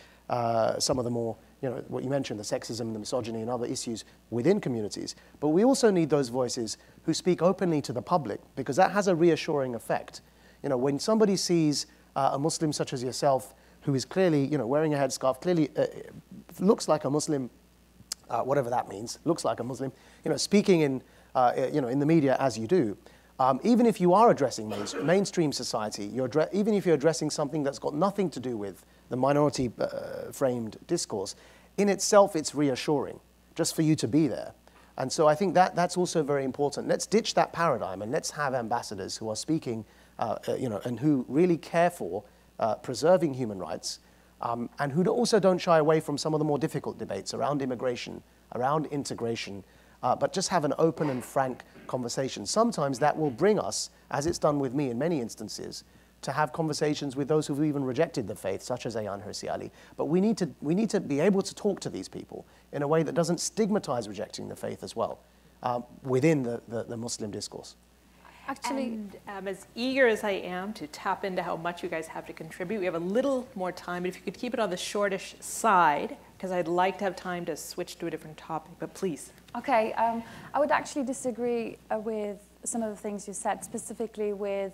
Speaker 6: some of the more, what you mentioned, the sexism, the misogyny and other issues within communities. But we also need those voices who speak openly to the public, because that has a reassuring effect. When somebody sees a Muslim such as yourself, who is clearly, wearing a headscarf, clearly looks like a Muslim, whatever that means, looks like a Muslim, speaking in the media as you do, even if you are addressing mainstream society, even if you're addressing something that's got nothing to do with the minority framed discourse, in itself it's reassuring just for you to be there. And so I think that's also very important. Let's ditch that paradigm and let's have ambassadors who are speaking, and who really care for preserving human rights, and who also don't shy away from some of the more difficult debates around immigration, around integration, but just have an open and frank conversation. Sometimes that will bring us, as it's done with me in many instances, to have conversations with those who've even rejected the faith, such as Ayaan Hirsi Ali. But we need to be able to talk to these people in a way that doesn't stigmatize rejecting the faith as well, within the Muslim discourse.
Speaker 3: Actually, and, as eager as I am to tap into how much you guys have to contribute, we have a little more time, but if you could keep it on the shortish side, because I'd like to have time to switch to a different topic, but please.
Speaker 5: Okay, I would actually disagree with some of the things you said, specifically with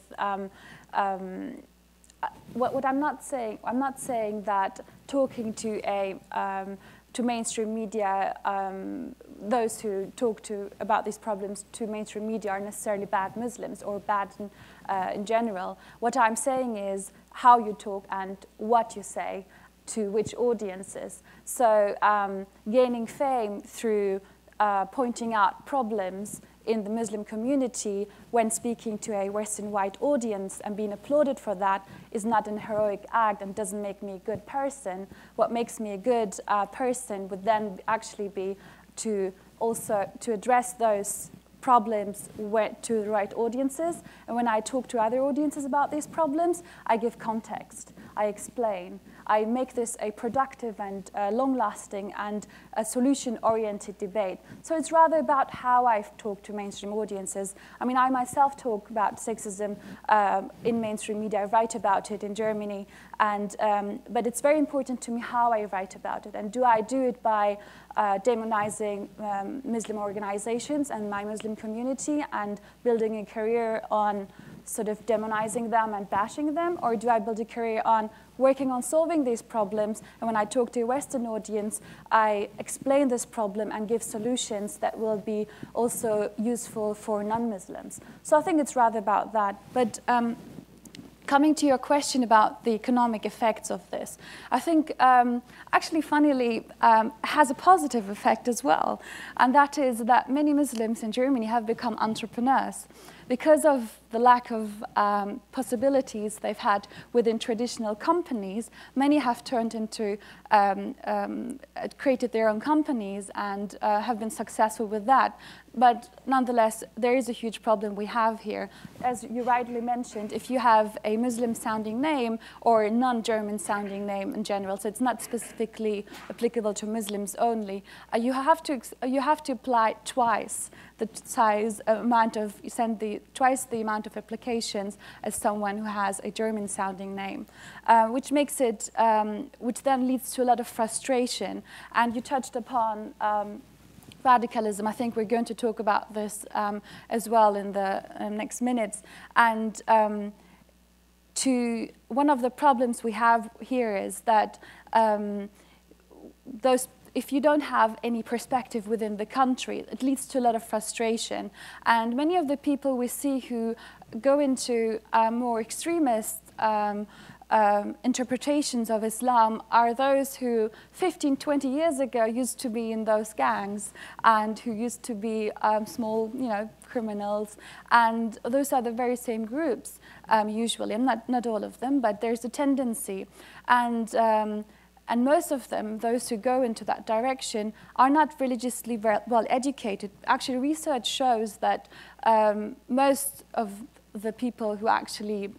Speaker 5: what I'm not saying that talking to mainstream media those who talk about these problems to mainstream media are necessarily bad Muslims or bad in general. What I'm saying is how you talk and what you say to which audiences. So gaining fame through pointing out problems in the Muslim community when speaking to a Western white audience and being applauded for that is not an heroic act and doesn't make me a good person. What makes me a good person would then actually be to address those problems to the right audiences. And when I talk to other audiences about these problems, I give context, I explain. I make this a productive and long-lasting and a solution-oriented debate. So it's rather about how I talk to mainstream audiences. I mean, I myself talk about sexism in mainstream media. I write about it in Germany, but it's very important to me how I write about it. And do I do it by demonizing Muslim organizations and my Muslim community and building a career on sort of demonizing them and bashing them? Or do I build a career on working on solving these problems? And when I talk to a Western audience, I explain this problem and give solutions that will be also useful for non-Muslims. So I think it's rather about that. But coming to your question about the economic effects of this, I think actually, funnily, has a positive effect as well. And that is that many Muslims in Germany have become entrepreneurs. Because of the lack of possibilities they've had within traditional companies, many have turned into, created their own companies and have been successful with that. But nonetheless, there is a huge problem we have here. As you rightly mentioned, if you have a Muslim-sounding name or a non-German sounding name in general, so it's not specifically applicable to Muslims only, you have to apply twice the size amount of, twice the amount of applications as someone who has a German-sounding name, which makes it, which then leads to a lot of frustration. And you touched upon radicalism. I think we're going to talk about this as well in the next minutes. And one of the problems we have here is that if you don't have any perspective within the country, it leads to a lot of frustration. And many of the people we see who go into more extremist interpretations of Islam are those who 15, 20 years ago used to be in those gangs and who used to be small, criminals. And those are the very same groups, usually. And not all of them, but there's a tendency. And most of them, those who go into that direction, are not religiously well educated. Actually, research shows that most of the people who actually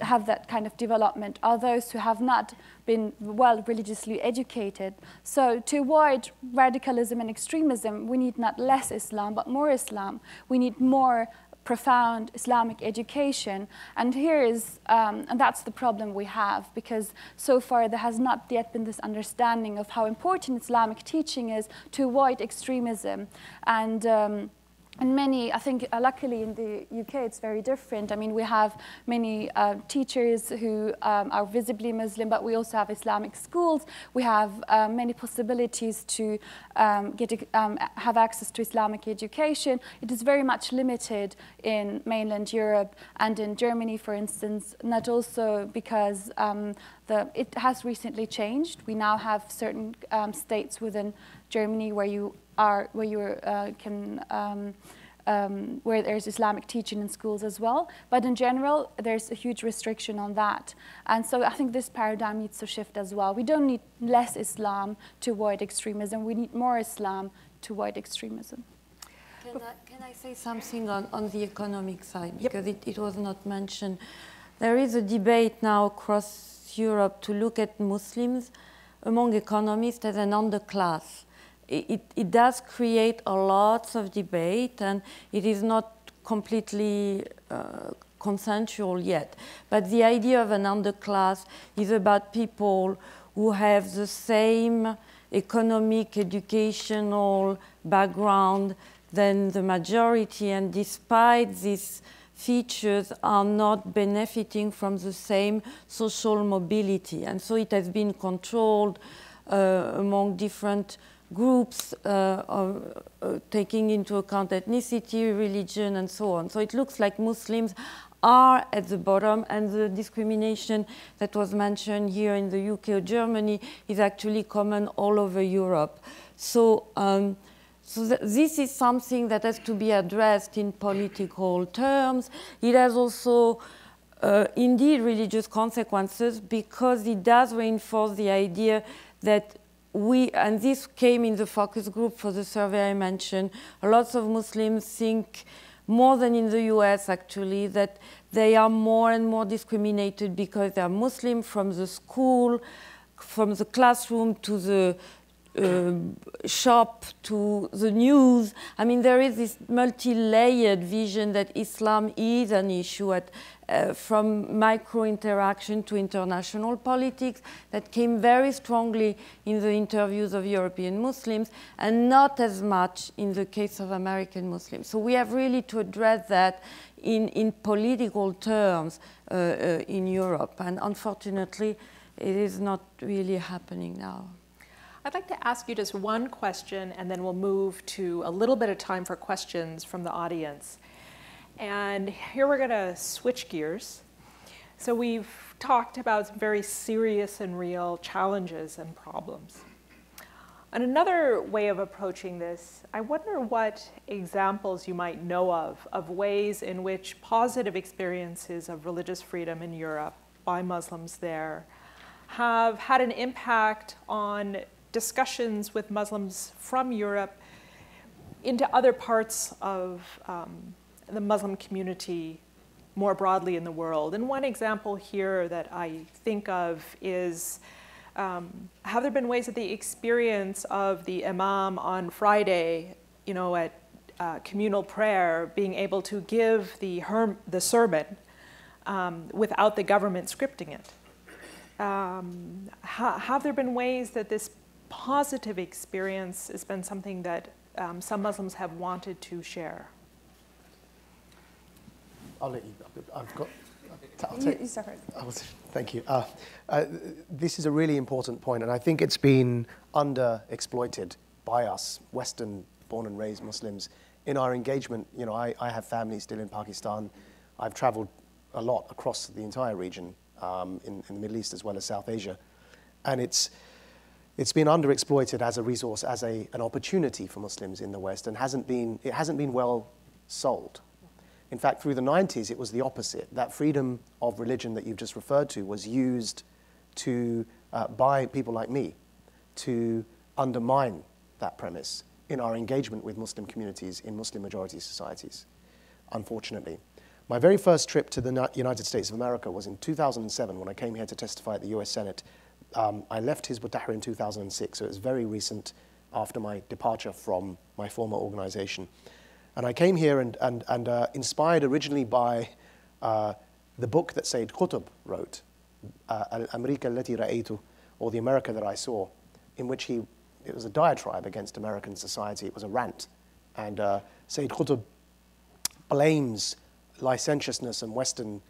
Speaker 5: have that kind of development are those who have not been well religiously educated. So to avoid radicalism and extremism, we need not less Islam, but more Islam. We need more profound Islamic education. And here is, and that's the problem we have, because so far there has not yet been this understanding of how important Islamic teaching is to avoid extremism. And many, I think, luckily in the UK, it's very different. I mean, we have many teachers who are visibly Muslim, but we also have Islamic schools. We have many possibilities to have access to Islamic education. It is very much limited in mainland Europe and in Germany, for instance, not also because it has recently changed. We now have certain states within Germany where where there's Islamic teaching in schools as well. But in general, there's a huge restriction on that. And so I think this paradigm needs to shift as well. We don't need less Islam to avoid extremism. We need more Islam to avoid extremism.
Speaker 4: Can I say something on the economic side? Because it was not mentioned. There is a debate now across Europe to look at Muslims among economists as an underclass. It does create a lot of debate, and it is not completely consensual yet. But the idea of an underclass is about people who have the same economic, educational background than the majority, and despite these features are not benefiting from the same social mobility. And so it has been controlled among different groups taking into account ethnicity, religion, and so on. So it looks like Muslims are at the bottom, and the discrimination that was mentioned here in the UK or Germany is actually common all over Europe. So, this is something that has to be addressed in political terms. It has also indeed religious consequences, because it does reinforce the idea that and this came in the focus group for the survey I mentioned, lots of Muslims think, more than in the US actually, that they are more and more discriminated because they are Muslim, from the school, from the classroom to the shop to the news. I mean, there is this multi-layered vision that Islam is an issue from micro-interaction to international politics that came very strongly in the interviews of European Muslims, and not as much in the case of American Muslims. So we have really to address that in political terms in Europe, and unfortunately it is not really happening now.
Speaker 3: I'd like to ask you just one question, and then we'll move to a little bit of time for questions from the audience. And here we're going to switch gears. So we've talked about some very serious and real challenges and problems. And another way of approaching this, I wonder what examples you might know of ways in which positive experiences of religious freedom in Europe by Muslims there have had an impact on discussions with Muslims from Europe into other parts of the Muslim community more broadly in the world. And one example here that I think of is, have there been ways that the experience of the imam on Friday, at communal prayer, being able to give the sermon without the government scripting it? Have there been ways that this positive experience has been something that some Muslims have wanted to share?
Speaker 6: I'll let you.
Speaker 5: You start first.
Speaker 6: Thank you. This is a really important point, and I think it's been underexploited by us, Western born and raised Muslims, in our engagement. I have family still in Pakistan. I've traveled a lot across the entire region, in the Middle East as well as South Asia, and it's been underexploited as a resource, as an opportunity for Muslims in the West, and it hasn't been well sold. In fact, through the 90s, it was the opposite. That freedom of religion that you've just referred to was used by people like me to undermine that premise in our engagement with Muslim communities in Muslim majority societies, unfortunately. My very first trip to the United States of America was in 2007 when I came here to testify at the US Senate. I left Hizb ut-Tahrir in 2006, so it was very recent after my departure from my former organization. And I came here and inspired originally by the book that Sayyid Qutb wrote, Al-Amerika Allati Ra'aytu, or The America That I Saw, in which it was a diatribe against American society. It was a rant. And Sayyid Qutb blames licentiousness and Western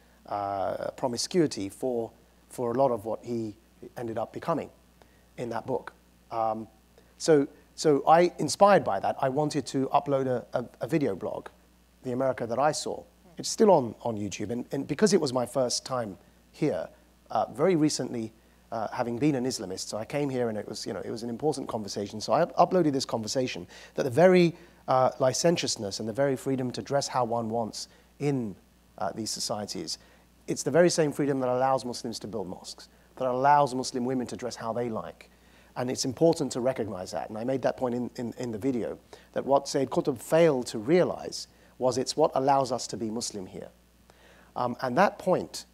Speaker 6: promiscuity for a lot of what he ended up becoming in that book. So I, inspired by that, I wanted to upload a video blog, The America That I Saw. It's still on YouTube, and because it was my first time here, very recently, having been an Islamist, so I came here and it was an important conversation. So I uploaded this conversation that the very licentiousness and the very freedom to dress how one wants in these societies, it's the very same freedom that allows Muslims to build mosques, that allows Muslim women to dress how they like. And it's important to recognize that. And I made that point in the video, that what Sayyid Qutb failed to realize was it's what allows us to be Muslim here. And that point,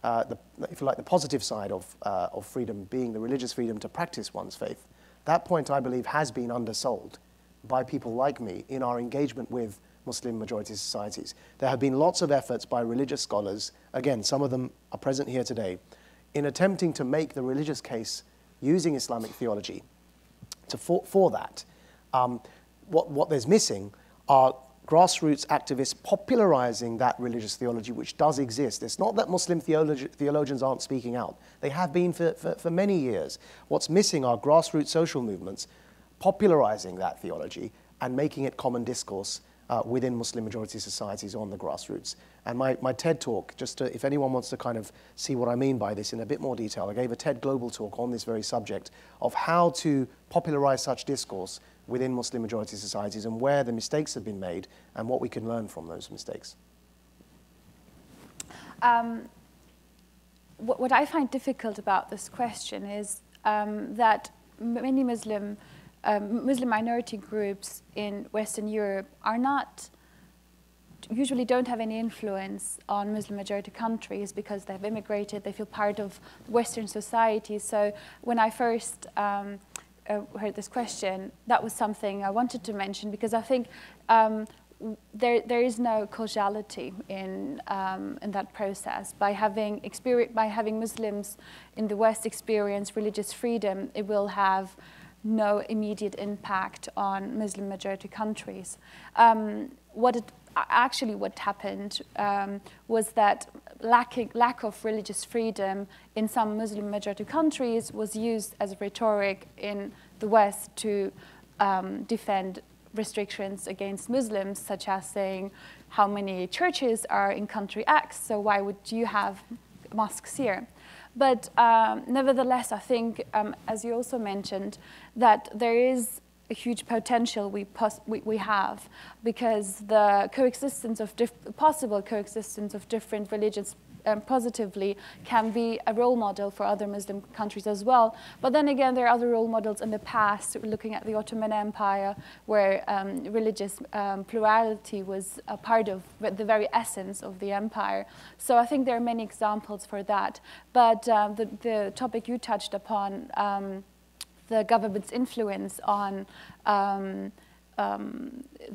Speaker 6: if you like, the positive side of freedom being the religious freedom to practice one's faith, that point, I believe, has been undersold by people like me in our engagement with Muslim majority societies. There have been lots of efforts by religious scholars, again, some of them are present here today, in attempting to make the religious case using Islamic theology for that. What there's missing are grassroots activists popularizing that religious theology, which does exist. It's not that Muslim theologians aren't speaking out. They have been for many years. What's missing are grassroots social movements popularizing that theology and making it common discourse within Muslim majority societies on the grassroots. And my TED talk, just to, if anyone wants to kind of see what I mean by this in a bit more detail, I gave a TED Global talk on this very subject of how to popularize such discourse within Muslim majority societies and where the mistakes have been made and what we can learn from those mistakes.
Speaker 5: What I find difficult about this question is that many Muslim minority groups in Western Europe usually don't have any influence on Muslim majority countries because they've immigrated, they feel part of Western society. So when I first heard this question, that was something I wanted to mention because I think there is no causality in that process. By having Muslims in the West experience religious freedom, it will have no immediate impact on Muslim majority countries. What happened was that lack of religious freedom in some Muslim majority countries was used as a rhetoric in the West to defend restrictions against Muslims, such as saying how many churches are in country X, so why would you have mosques here? But nevertheless, I think, as you also mentioned, that there is a huge potential we have because the possible coexistence of different religions positively can be a role model for other Muslim countries as well. But then again, there are other role models in the past, looking at the Ottoman Empire, where religious plurality was a part of the very essence of the empire. So I think there are many examples for that. But the topic you touched upon, the government's influence on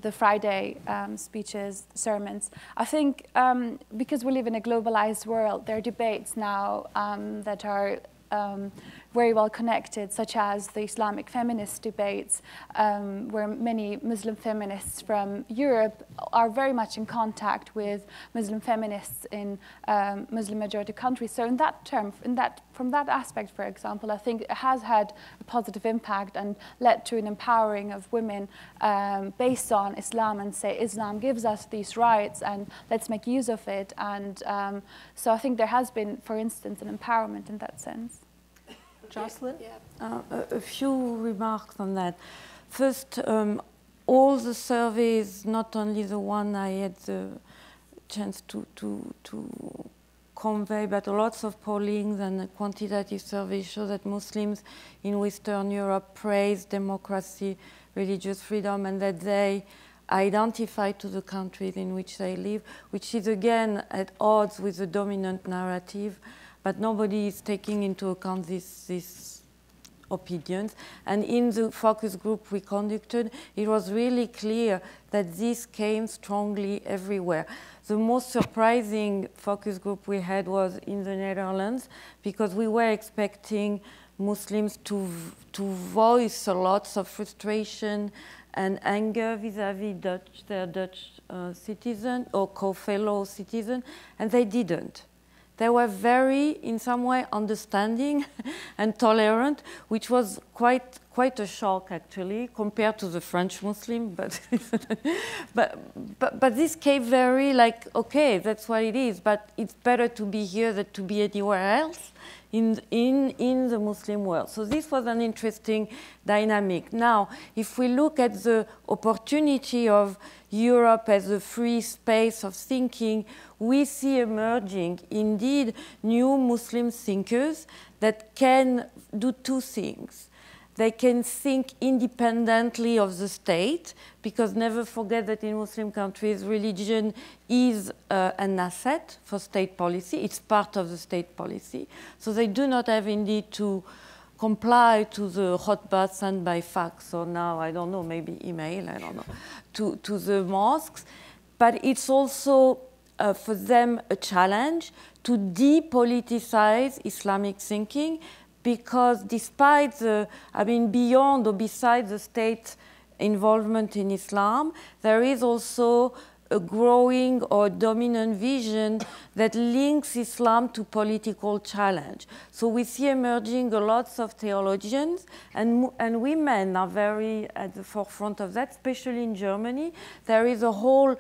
Speaker 5: the Friday speeches, sermons. I think because we live in a globalized world, there are debates now that are very well connected, such as the Islamic feminist debates, where many Muslim feminists from Europe are very much in contact with Muslim feminists in Muslim majority countries. So in that term, from that aspect, for example, I think it has had a positive impact and led to an empowering of women based on Islam and say Islam gives us these rights and let's make use of it. And so I think there has been, for instance, an empowerment in that sense.
Speaker 3: Jocelyn?
Speaker 4: Yeah. A few remarks on that. First, all the surveys, not only the one I had the chance to convey, but lots of pollings and quantitative surveys show that Muslims in Western Europe praise democracy, religious freedom, and that they identify to the countries in which they live, which is again at odds with the dominant narrative. But nobody is taking into account these opinions. And in the focus group we conducted, it was really clear that this came strongly everywhere. The most surprising focus group we had was in the Netherlands, because we were expecting Muslims to voice lots of frustration and anger vis-à-vis their Dutch citizen or co-fellow citizen, and they didn't. They were very, in some way, understanding and tolerant, which was quite a shock, actually, compared to the French Muslim. But this came very like, okay, that's what it is, but it's better to be here than to be anywhere else in the Muslim world. So this was an interesting dynamic. Now, if we look at the opportunity of Europe as a free space of thinking, we see emerging, indeed, new Muslim thinkers that can do two things. They can think independently of the state, because never forget that in Muslim countries, religion is an asset for state policy. It's part of the state policy. So they do not have indeed to comply to the hot bath sent by fax, or now, I don't know, maybe email, I don't know, to the mosques. But it's also for them a challenge to depoliticize Islamic thinking, because despite the, beyond or beside the state involvement in Islam, there is also a growing or dominant vision that links Islam to political challenge. So we see emerging lots of theologians, and women are very at the forefront of that, especially in Germany. There is a whole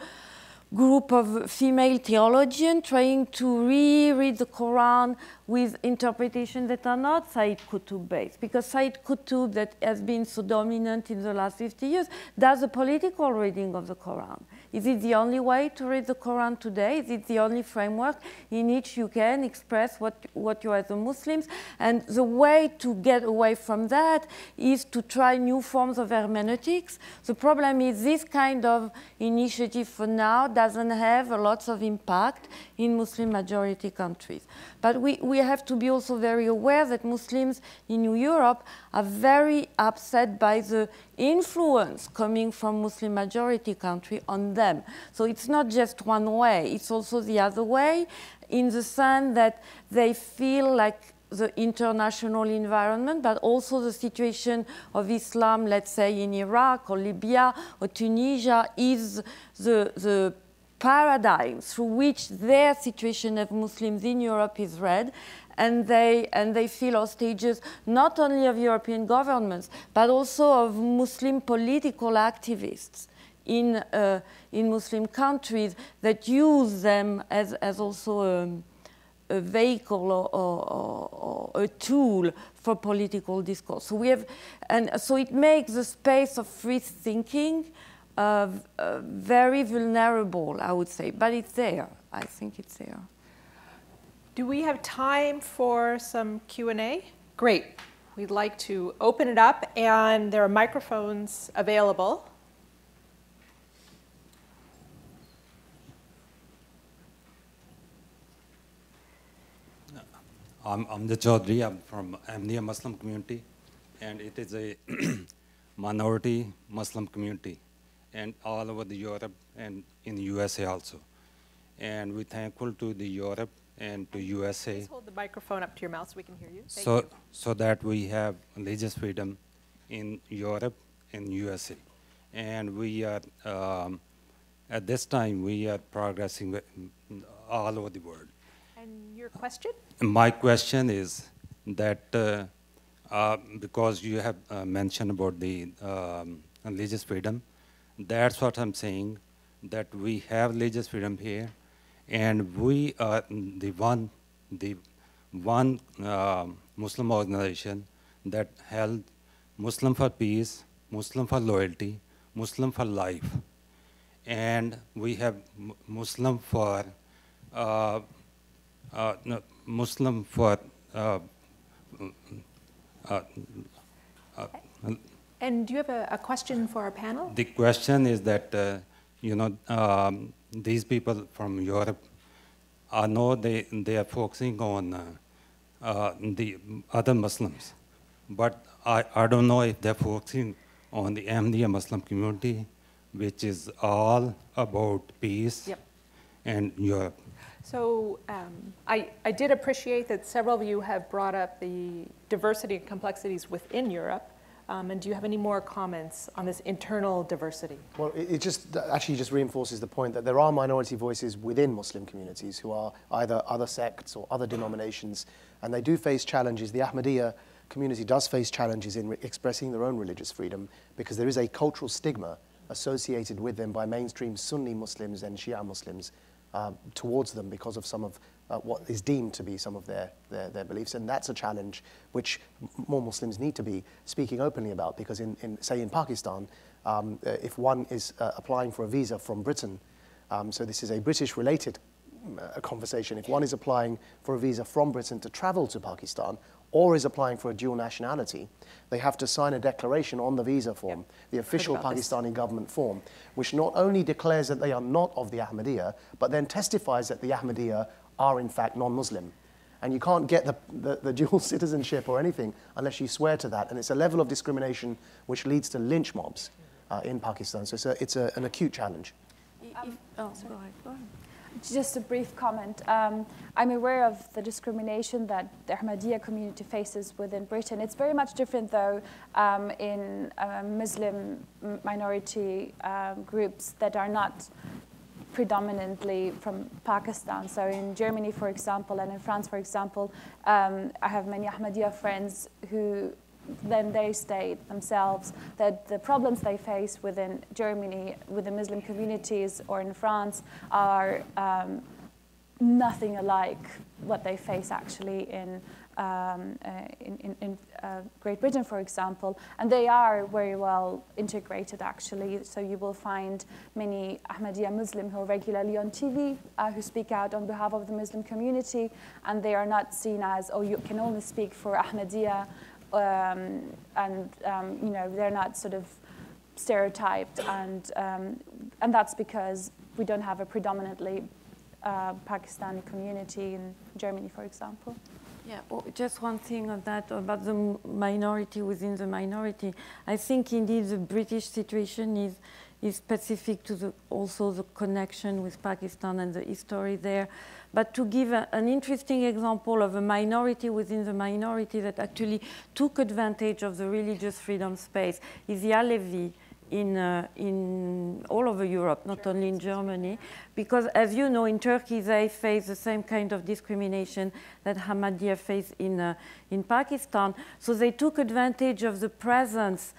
Speaker 4: group of female theologians trying to reread the Quran with interpretations that are not Sayyid Qutb based, because Sayyid Qutb, that has been so dominant in the last 50 years, does a political reading of the Quran. Is it the only way to read the Quran today? Is it the only framework in which you can express what you are as a Muslims? And the way to get away from that is to try new forms of hermeneutics. The problem is this kind of initiative for now doesn't have a lot of impact in Muslim majority countries. But we have to be also very aware that Muslims in Europe are very upset by the influence coming from Muslim majority country on them. So it's not just one way, it's also the other way, in the sense that they feel like the international environment, but also the situation of Islam, let's say in Iraq or Libya or Tunisia, is the paradigm through which their situation of Muslims in Europe is read. And they feel hostages not only of European governments, but also of Muslim political activists in Muslim countries that use them as also a vehicle or a tool for political discourse. So we have, and so it makes the space of free thinking very vulnerable, I would say, but it's there. I think it's there.
Speaker 3: Do we have time for some Q&A? Great. We'd like to open it up, and there are microphones available.
Speaker 7: I'm the Chaudhry. I'm from Ahmadiyya Muslim community, and it is a minority Muslim community, and all over the Europe and in the USA also. And we're thankful to the Europe and to USA.
Speaker 3: Please hold the microphone up to your mouth so we can hear you.
Speaker 7: So that we have religious freedom in Europe and USA. And we are, at this time, we are progressing all over the world.
Speaker 3: And your question?
Speaker 7: My question is that because you have mentioned about the religious freedom, that's what I'm saying, that we have religious freedom here, and we are the one Muslim organization that held Muslim for peace, Muslim for loyalty, Muslim for life, and we have Muslim for Muslim for
Speaker 3: and do you have a question for our panel?
Speaker 7: The question is that these people from Europe, I know they are focusing on the other Muslims, but I don't know if they're focusing on the Ahmadiyya Muslim community, which is all about peace and Europe.
Speaker 3: So I did appreciate that several of you have brought up the diversity and complexities within Europe. And do you have any more comments on this internal diversity?
Speaker 6: Well, it just actually just reinforces the point that there are minority voices within Muslim communities who are either other sects or other denominations, and they do face challenges. The Ahmadiyya community does face challenges in expressing their own religious freedom because there is a cultural stigma associated with them by mainstream Sunni Muslims and Shia Muslims towards them because of some of what is deemed to be some of their beliefs. And that's a challenge which more Muslims need to be speaking openly about, because say in Pakistan, if one is applying for a visa from Britain, so this is a British-related conversation, if one is applying for a visa from Britain to travel to Pakistan, or is applying for a dual nationality, they have to sign a declaration on the visa form, the official Pakistani government form, which not only declares that they are not of the Ahmadiyya, but then testifies that the Ahmadiyya are in fact non-Muslim. And you can't get the dual citizenship or anything unless you swear to that. And it's a level of discrimination which leads to lynch mobs in Pakistan. So it's an acute challenge.
Speaker 4: Go ahead.
Speaker 5: Just a brief comment. I'm aware of the discrimination that the Ahmadiyya community faces within Britain. It's very much different, though, in Muslim minority groups that are not predominantly from Pakistan. So in Germany, for example, and in France, for example, I have many Ahmadiyya friends who then they state themselves that the problems they face within Germany, with the Muslim communities, or in France, are nothing alike what they face actually in Great Britain, for example, and they are very well integrated actually. So you will find many Ahmadiyya Muslim who are regularly on TV, who speak out on behalf of the Muslim community, and they are not seen as, oh, you can only speak for Ahmadiyya, you know, they're not sort of stereotyped, and that's because we don't have a predominantly Pakistani community in Germany, for example.
Speaker 4: Yeah, well, just one thing on that about the minority within the minority. I think indeed the British situation is specific to also the connection with Pakistan and the history there. But to give an interesting example of a minority within the minority that actually took advantage of the religious freedom space is the Alevi in all over Europe, not only in Germany, because as you know, in Turkey they face the same kind of discrimination that Ahmadiyya face in Pakistan. So they took advantage of the presence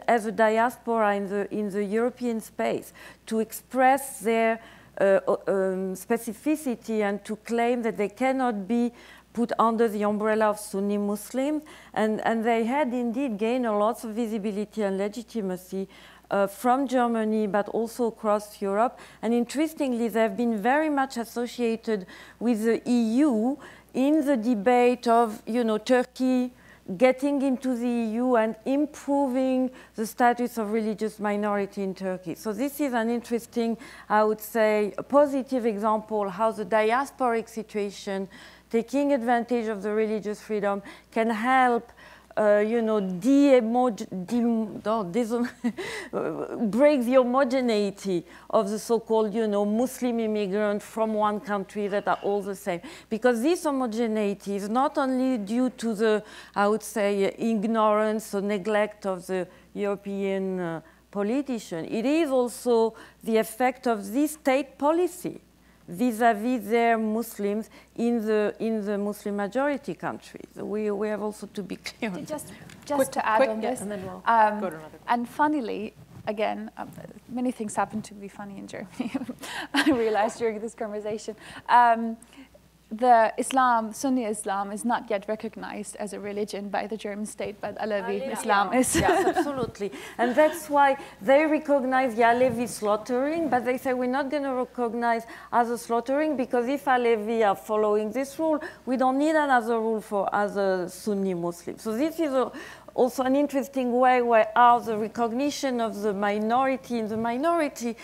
Speaker 4: as a diaspora in the European space to express their specificity and to claim that they cannot be put under the umbrella of Sunni Muslims, and they had indeed gained a lot of visibility and legitimacy from Germany, but also across Europe. And interestingly, they have been very much associated with the EU in the debate of, you know, Turkey getting into the EU and improving the status of religious minority in Turkey. So this is an interesting, I would say, a positive example how the diasporic situation, taking advantage of the religious freedom, can help, you know, break the homogeneity of the so-called, you know, Muslim immigrant from one country that are all the same. Because this homogeneity is not only due to the, I would say, ignorance or neglect of the European politician, it is also the effect of this state policy vis-à-vis their Muslims in the Muslim majority countries. We have also to be clear.
Speaker 5: Just to add on this,
Speaker 3: and then we'll go to another.
Speaker 5: And funnily, again, many things happen to be funny in Germany. I realized during this conversation. The Sunni Islam is not yet recognized as a religion by the German state, but Alevi Islam is.
Speaker 4: Yes, absolutely. And that's why they recognize the Alevi slaughtering, but they say we're not going to recognize other slaughtering because if Alevi are following this rule, we don't need another rule for other Sunni Muslims. So this is also an interesting way where the recognition of the minority in the minority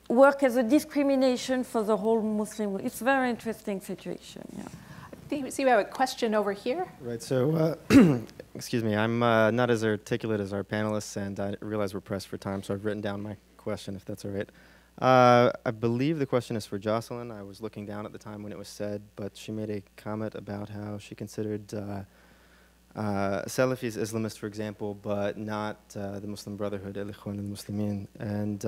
Speaker 4: work as a discrimination for the whole Muslim. It's a very interesting situation. Yeah.
Speaker 3: I see we have a question over here.
Speaker 8: Right. So, excuse me. I'm not as articulate as our panelists, and I realize we're pressed for time, so I've written down my question, if that's all right. I believe the question is for Jocelyn. I was looking down at the time when it was said, but she made a comment about how she considered Salafis Islamist, for example, but not the Muslim Brotherhood, Al-Ikhwan al-Muslimin. And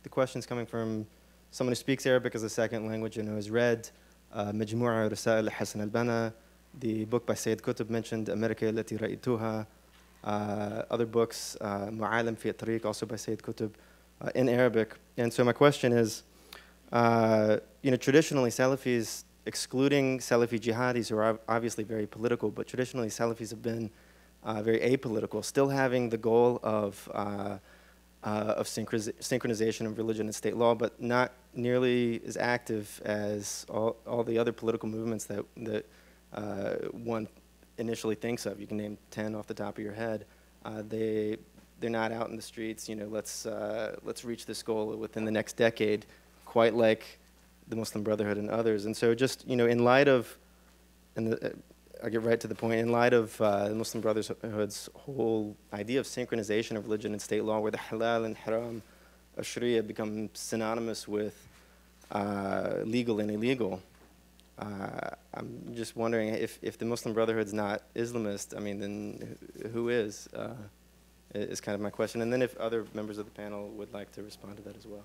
Speaker 8: the question's coming from someone who speaks Arabic as a second language and who has read Majmu'a Rasail Hassan al-Banna, the book by Sayyid Qutb mentioned, America Allati Ra'ituha, other books, Mu'alim fi at-Tariq, also by Sayyid Qutb, in Arabic. And so my question is, you know, traditionally Salafis, excluding Salafi jihadis who are obviously very political, but traditionally Salafis have been very apolitical, still having the goal of synchronization of religion and state law, but not nearly as active as all the other political movements that one initially thinks of. You can name 10 off the top of your head. They're not out in the streets, you know, let's reach this goal within the next decade, quite like the Muslim Brotherhood and others. And so just, you know, in light of, I'll get right to the point, in light of the Muslim Brotherhood's whole idea of synchronization of religion and state law, where the halal and haram of Sharia become synonymous with legal and illegal, I'm just wondering if the Muslim Brotherhood's not Islamist, I mean, then who is kind of my question. And then if other members of the panel would like to respond to that as well.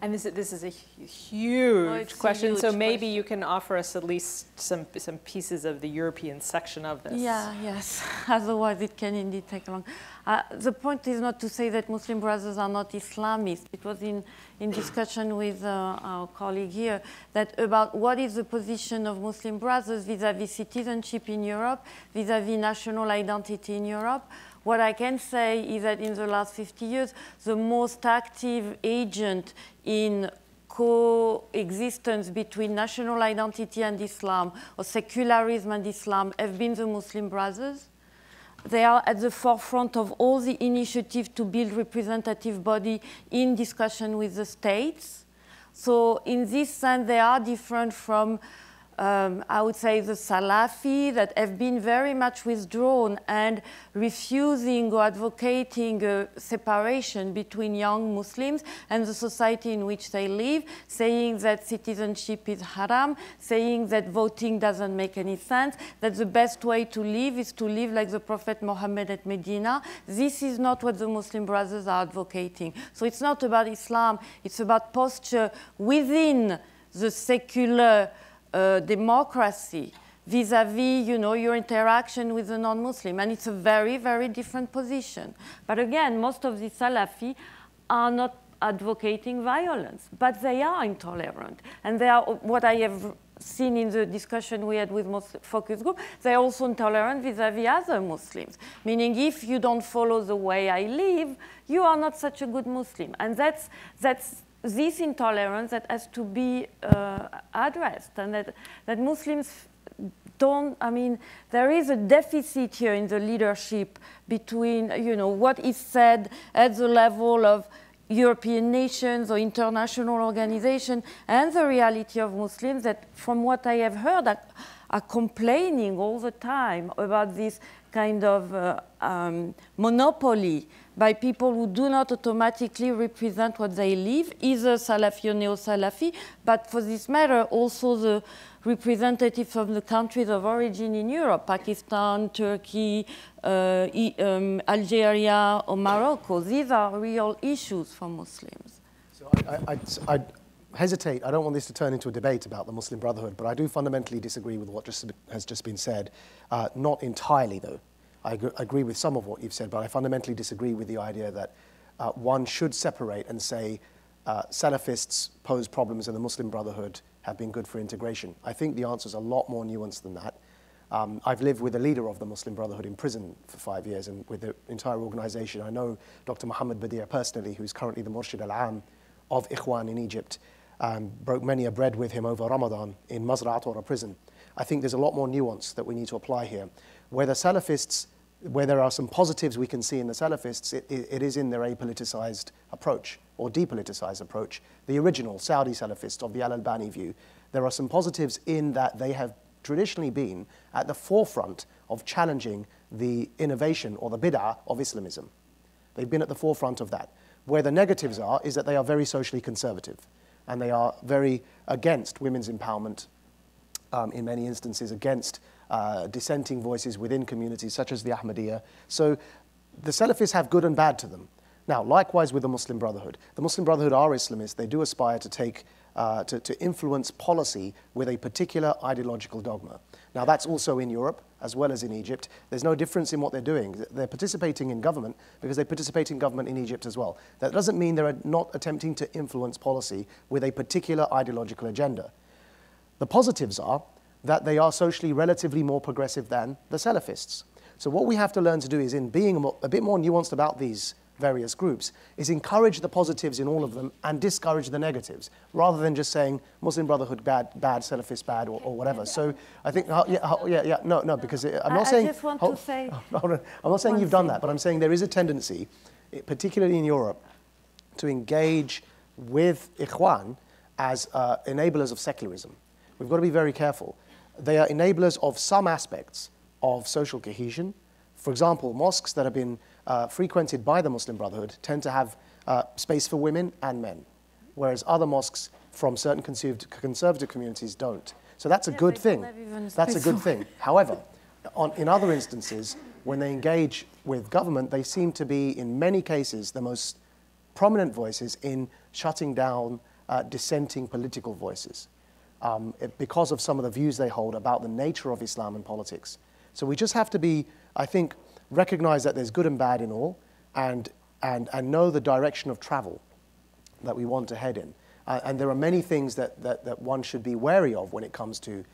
Speaker 3: And this is a huge question,
Speaker 4: huge
Speaker 3: so maybe
Speaker 4: question.
Speaker 3: you can offer us at least some pieces of the European section of this.
Speaker 4: Yeah, yes. Otherwise, it can indeed take long. The point is not to say that Muslim Brothers are not Islamist. It was in discussion with our colleague here that about what is the position of Muslim Brothers vis-à-vis citizenship in Europe, vis-à-vis national identity in Europe. What I can say is that in the last 50 years, the most active agent in coexistence between national identity and Islam, or secularism and Islam, have been the Muslim Brothers. They are at the forefront of all the initiatives to build representative body in discussion with the states. So in this sense, they are different from I would say the Salafi that have been very much withdrawn and refusing or advocating a separation between young Muslims and the society in which they live, saying that citizenship is haram, saying that voting doesn't make any sense, that the best way to live is to live like the Prophet Muhammad at Medina. This is not what the Muslim Brothers are advocating. So it's not about Islam, it's about posture within the secular democracy vis-à-vis, you know, your interaction with the non-Muslim. And it's a very, very different position. But again, most of the Salafi are not advocating violence, but they are intolerant. And they are, what I have seen in the discussion we had with most focus group, they're also intolerant vis-à-vis other Muslims. Meaning if you don't follow the way I live, you are not such a good Muslim. And that's this intolerance that has to be addressed, and that Muslims don't, I mean, there is a deficit here in the leadership between, you know, what is said at the level of European nations or international organizations and the reality of Muslims that, from what I have heard, are complaining all the time about this kind of monopoly by people who do not automatically represent what they live, either Salafi or Neo-Salafi, but for this matter, also the representatives from the countries of origin in Europe, Pakistan, Turkey, Algeria, or Morocco. These are real issues for Muslims.
Speaker 6: So I hesitate, I don't want this to turn into a debate about the Muslim Brotherhood, but I do fundamentally disagree with what has just been said. Not entirely, though. I agree with some of what you've said, but I fundamentally disagree with the idea that one should separate and say Salafists pose problems and the Muslim Brotherhood have been good for integration. I think the answer is a lot more nuanced than that. I've lived with the leader of the Muslim Brotherhood in prison for 5 years, and with the entire organization. I know Dr. Muhammad Badir personally, who's currently the Murshid al-Am of Ikhwan in Egypt. Broke many a bread with him over Ramadan in Mazra'at or a prison. I think there's a lot more nuance that we need to apply here. Where the Salafists, where there are some positives we can see in the Salafists, it is in their apoliticized approach or depoliticized approach. The original Saudi Salafists of the Al-Albani view, there are some positives in that they have traditionally been at the forefront of challenging the innovation or the bid'ah of Islamism. They've been at the forefront of that. Where the negatives are is that they are very socially conservative and they are very against women's empowerment, in many instances against dissenting voices within communities such as the Ahmadiyya. So the Salafis have good and bad to them. Now, likewise with the Muslim Brotherhood. The Muslim Brotherhood are Islamist. They do aspire to take, to influence policy with a particular ideological dogma. Now, that's also in Europe as well as in Egypt. There's no difference in what they're doing. They're participating in government because they participate in government in Egypt as well. That doesn't mean they're not attempting to influence policy with a particular ideological agenda. The positives are that they are socially relatively more progressive than the Salafists. So what we have to learn to do is, in being a bit more nuanced about these various groups, is encourage the positives in all of them and discourage the negatives, rather than just saying Muslim Brotherhood bad, Salafist bad, or whatever. So I think, no, because I'm not saying...
Speaker 4: I just want to say...
Speaker 6: I'm not saying you've done that, but I'm saying there is a tendency, particularly in Europe, to engage with Ikhwan as enablers of secularism. We've got to be very careful. They are enablers of some aspects of social cohesion. For example, mosques that have been frequented by the Muslim Brotherhood tend to have space for women and men, whereas other mosques from certain conservative communities don't. So that's a good thing. That's a good thing. However, in other instances, when they engage with government, they seem to be, in many cases, the most prominent voices in shutting down dissenting political voices because of some of the views they hold about the nature of Islam and politics. So we just have to be, I think, recognize that there's good and bad in all, and know the direction of travel that we want to head in. And there are many things that one should be wary of when it comes to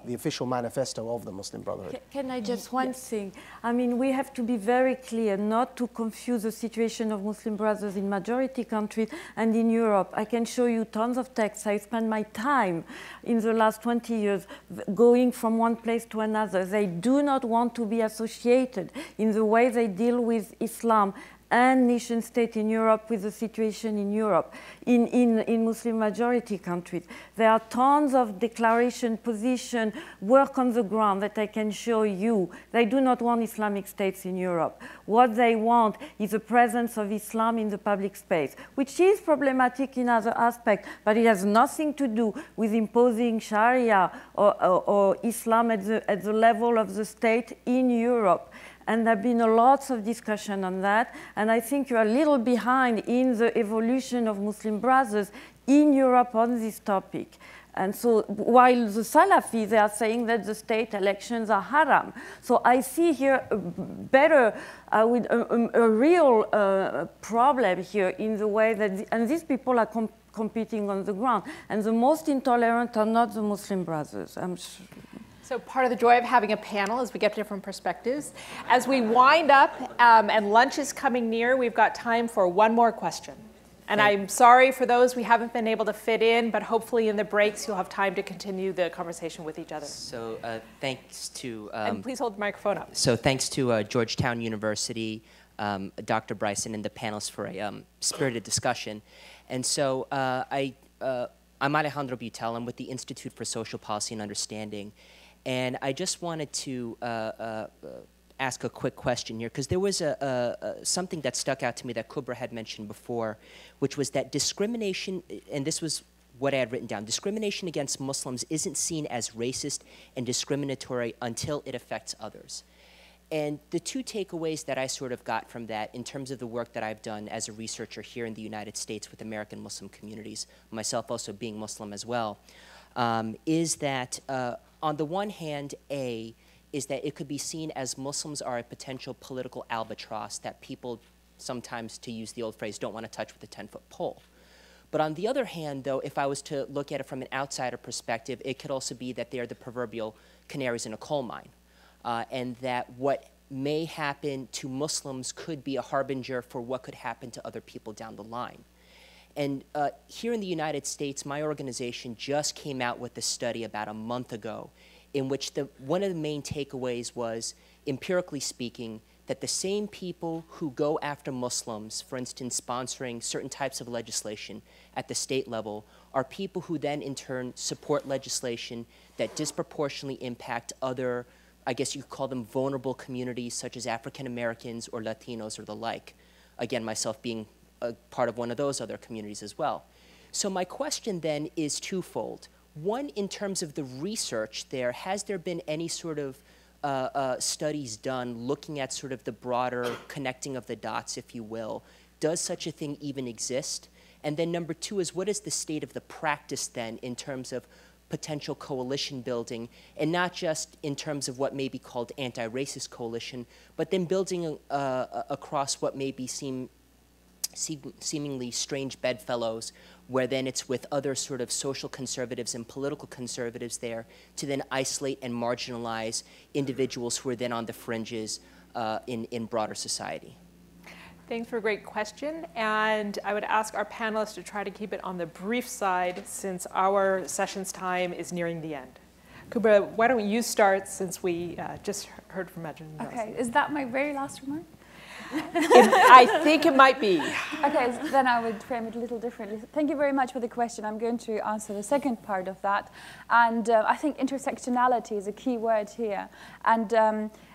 Speaker 6: the official manifesto of the Muslim Brotherhood.
Speaker 4: Can I just one thing? I mean, we have to be very clear not to confuse the situation of Muslim Brothers in majority countries and in Europe. I can show you tons of texts. I spent my time in the last 20 years going from one place to another. They do not want to be associated in the way they deal with Islam and nation state in Europe with the situation in Europe, in Muslim majority countries. There are tons of declaration, position, work on the ground that I can show you. They do not want Islamic states in Europe. What they want is the presence of Islam in the public space, which is problematic in other aspects, but it has nothing to do with imposing Sharia or Islam at the level of the state in Europe. And there have been lots of discussion on that. And I think you're a little behind in the evolution of Muslim Brothers in Europe on this topic. And so while the Salafis, they are saying that the state elections are haram. So I see here better, with a real problem here in the way that, and these people are competing on the ground. And the most intolerant are not the Muslim Brothers. I'm sure.
Speaker 3: So part of the joy of having a panel is we get different perspectives. As we wind up and lunch is coming near, we've got time for one more question. And I'm sorry for those we haven't been able to fit in, but hopefully in the breaks you'll have time to continue the conversation with each other.
Speaker 9: So thanks to...
Speaker 3: and please hold the microphone up.
Speaker 9: So thanks to Georgetown University, Dr. Bryson, and the panelists for a spirited discussion. And so I'm Alejandro Butel. I'm with the Institute for Social Policy and Understanding. And I just wanted to ask a quick question here, because there was something that stuck out to me that Kubra had mentioned before, which was that discrimination, and this was what I had written down, discrimination against Muslims isn't seen as racist and discriminatory until it affects others. And the two takeaways that I sort of got from that in terms of the work that I've done as a researcher here in the United States with American Muslim communities, myself also being Muslim as well, is that on the one hand, is that it could be seen as Muslims are a potential political albatross that people sometimes, to use the old phrase, don't want to touch with a 10-foot pole. But on the other hand, though, if I was to look at it from an outsider perspective, it could also be that they are the proverbial canaries in a coal mine, and that what may happen to Muslims could be a harbinger for what could happen to other people down the line. And here in the United States, my organization just came out with a study about a month ago in which one of the main takeaways was, empirically speaking, that the same people who go after Muslims, for instance, sponsoring certain types of legislation at the state level, are people who then in turn support legislation that disproportionately impact other, I guess you could call them vulnerable communities such as African Americans or Latinos or the like. Again, myself being a part of one of those other communities as well. So my question then is twofold. One, in terms of the research there, has there been any sort of studies done looking at sort of the broader connecting of the dots, if you will? Does such a thing even exist? And then number two is, what is the state of the practice then in terms of potential coalition building, and not just in terms of what may be called anti-racist coalition, but then building across what may be seemingly strange bedfellows, where then it's with other sort of social conservatives and political conservatives there to then isolate and marginalize individuals who are then on the fringes in broader society.
Speaker 3: Thanks for a great question. And I would ask our panelists to try to keep it on the brief side since our session's time is nearing the end. Kubra, why don't you start since we just heard from Edom.
Speaker 5: Okay, is that my very last remark?
Speaker 3: I think it might be.
Speaker 5: Okay, so then I would frame it a little differently. Thank you very much for the question. I'm going to answer the second part of that. And I think intersectionality is a key word here. And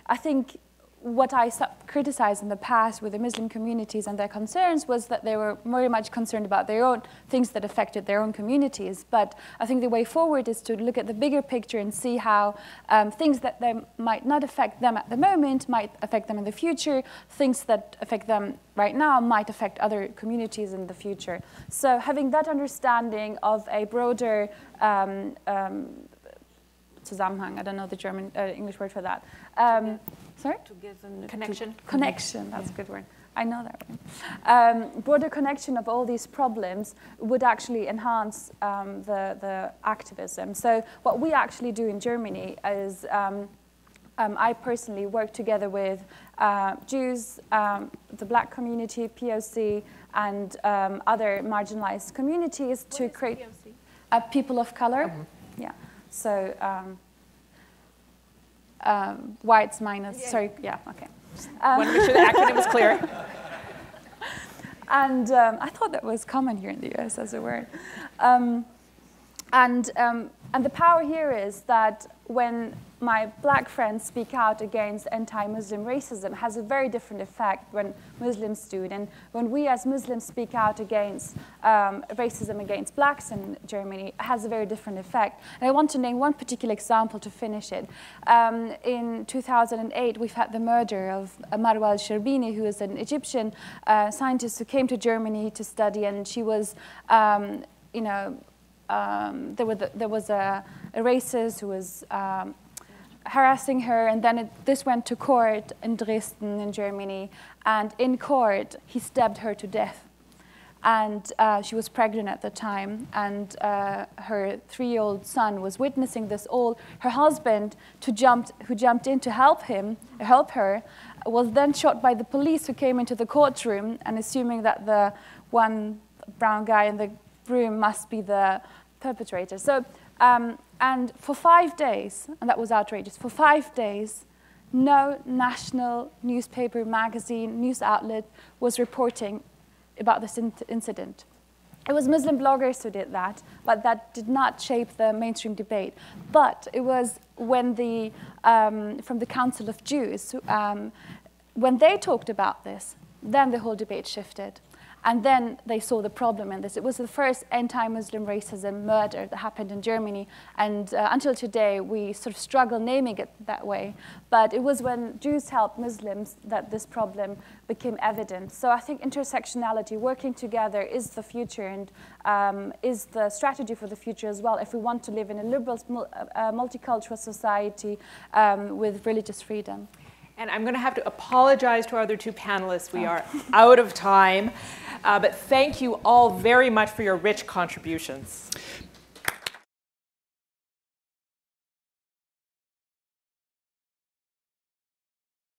Speaker 5: I think what I criticized in the past with the Muslim communities and their concerns was that they were very much concerned about their own things that affected their own communities. But I think the way forward is to look at the bigger picture and see how things that they might not affect them at the moment might affect them in the future. Things that affect them right now might affect other communities in the future. So having that understanding of a broader Zusammenhang, I don't know the German, English word for that. Sorry?
Speaker 3: Connection.
Speaker 5: Connection, that's a good word. I know that one. Broader connection of all these problems would actually enhance the activism. So what we actually do in Germany is I personally work together with Jews, the Black community, POC, and other marginalized communities to create people of color. Yeah. So whites minus, sorry, yeah, okay.
Speaker 3: Want to make sure the acronym is clear.
Speaker 5: And I thought that was common here in the US as a word. And the power here is that when my Black friends speak out against anti-Muslim racism, it has a very different effect when Muslims do it. And when we as Muslims speak out against racism against Blacks in Germany, it has a very different effect. And I want to name one particular example to finish it. In 2008, we've had the murder of Marwa al-Sherbini, who is an Egyptian scientist who came to Germany to study, and she was, you know, there was a racist who was harassing her, and then this went to court in Dresden in Germany, and in court he stabbed her to death. And she was pregnant at the time, and her 3-year-old son was witnessing this all. Her husband, who jumped in to help her, was then shot by the police who came into the courtroom, and assuming that the one brown guy in the room must be the perpetrator. So, and for 5 days, and that was outrageous, for 5 days, no national newspaper, magazine, news outlet was reporting about this incident. It was Muslim bloggers who did that, but that did not shape the mainstream debate. But it was when from the Council of Jews, when they talked about this, then the whole debate shifted. And then they saw the problem in this. It was the first anti-Muslim racism murder that happened in Germany. And until today, we sort of struggle naming it that way. But it was when Jews helped Muslims that this problem became evident. So I think intersectionality, working together, is the future and is the strategy for the future as well, if we want to live in a liberal, multicultural society with religious freedom.
Speaker 3: And I'm going to have to apologize to our other two panelists. We are out of time. But thank you all very much for your rich contributions.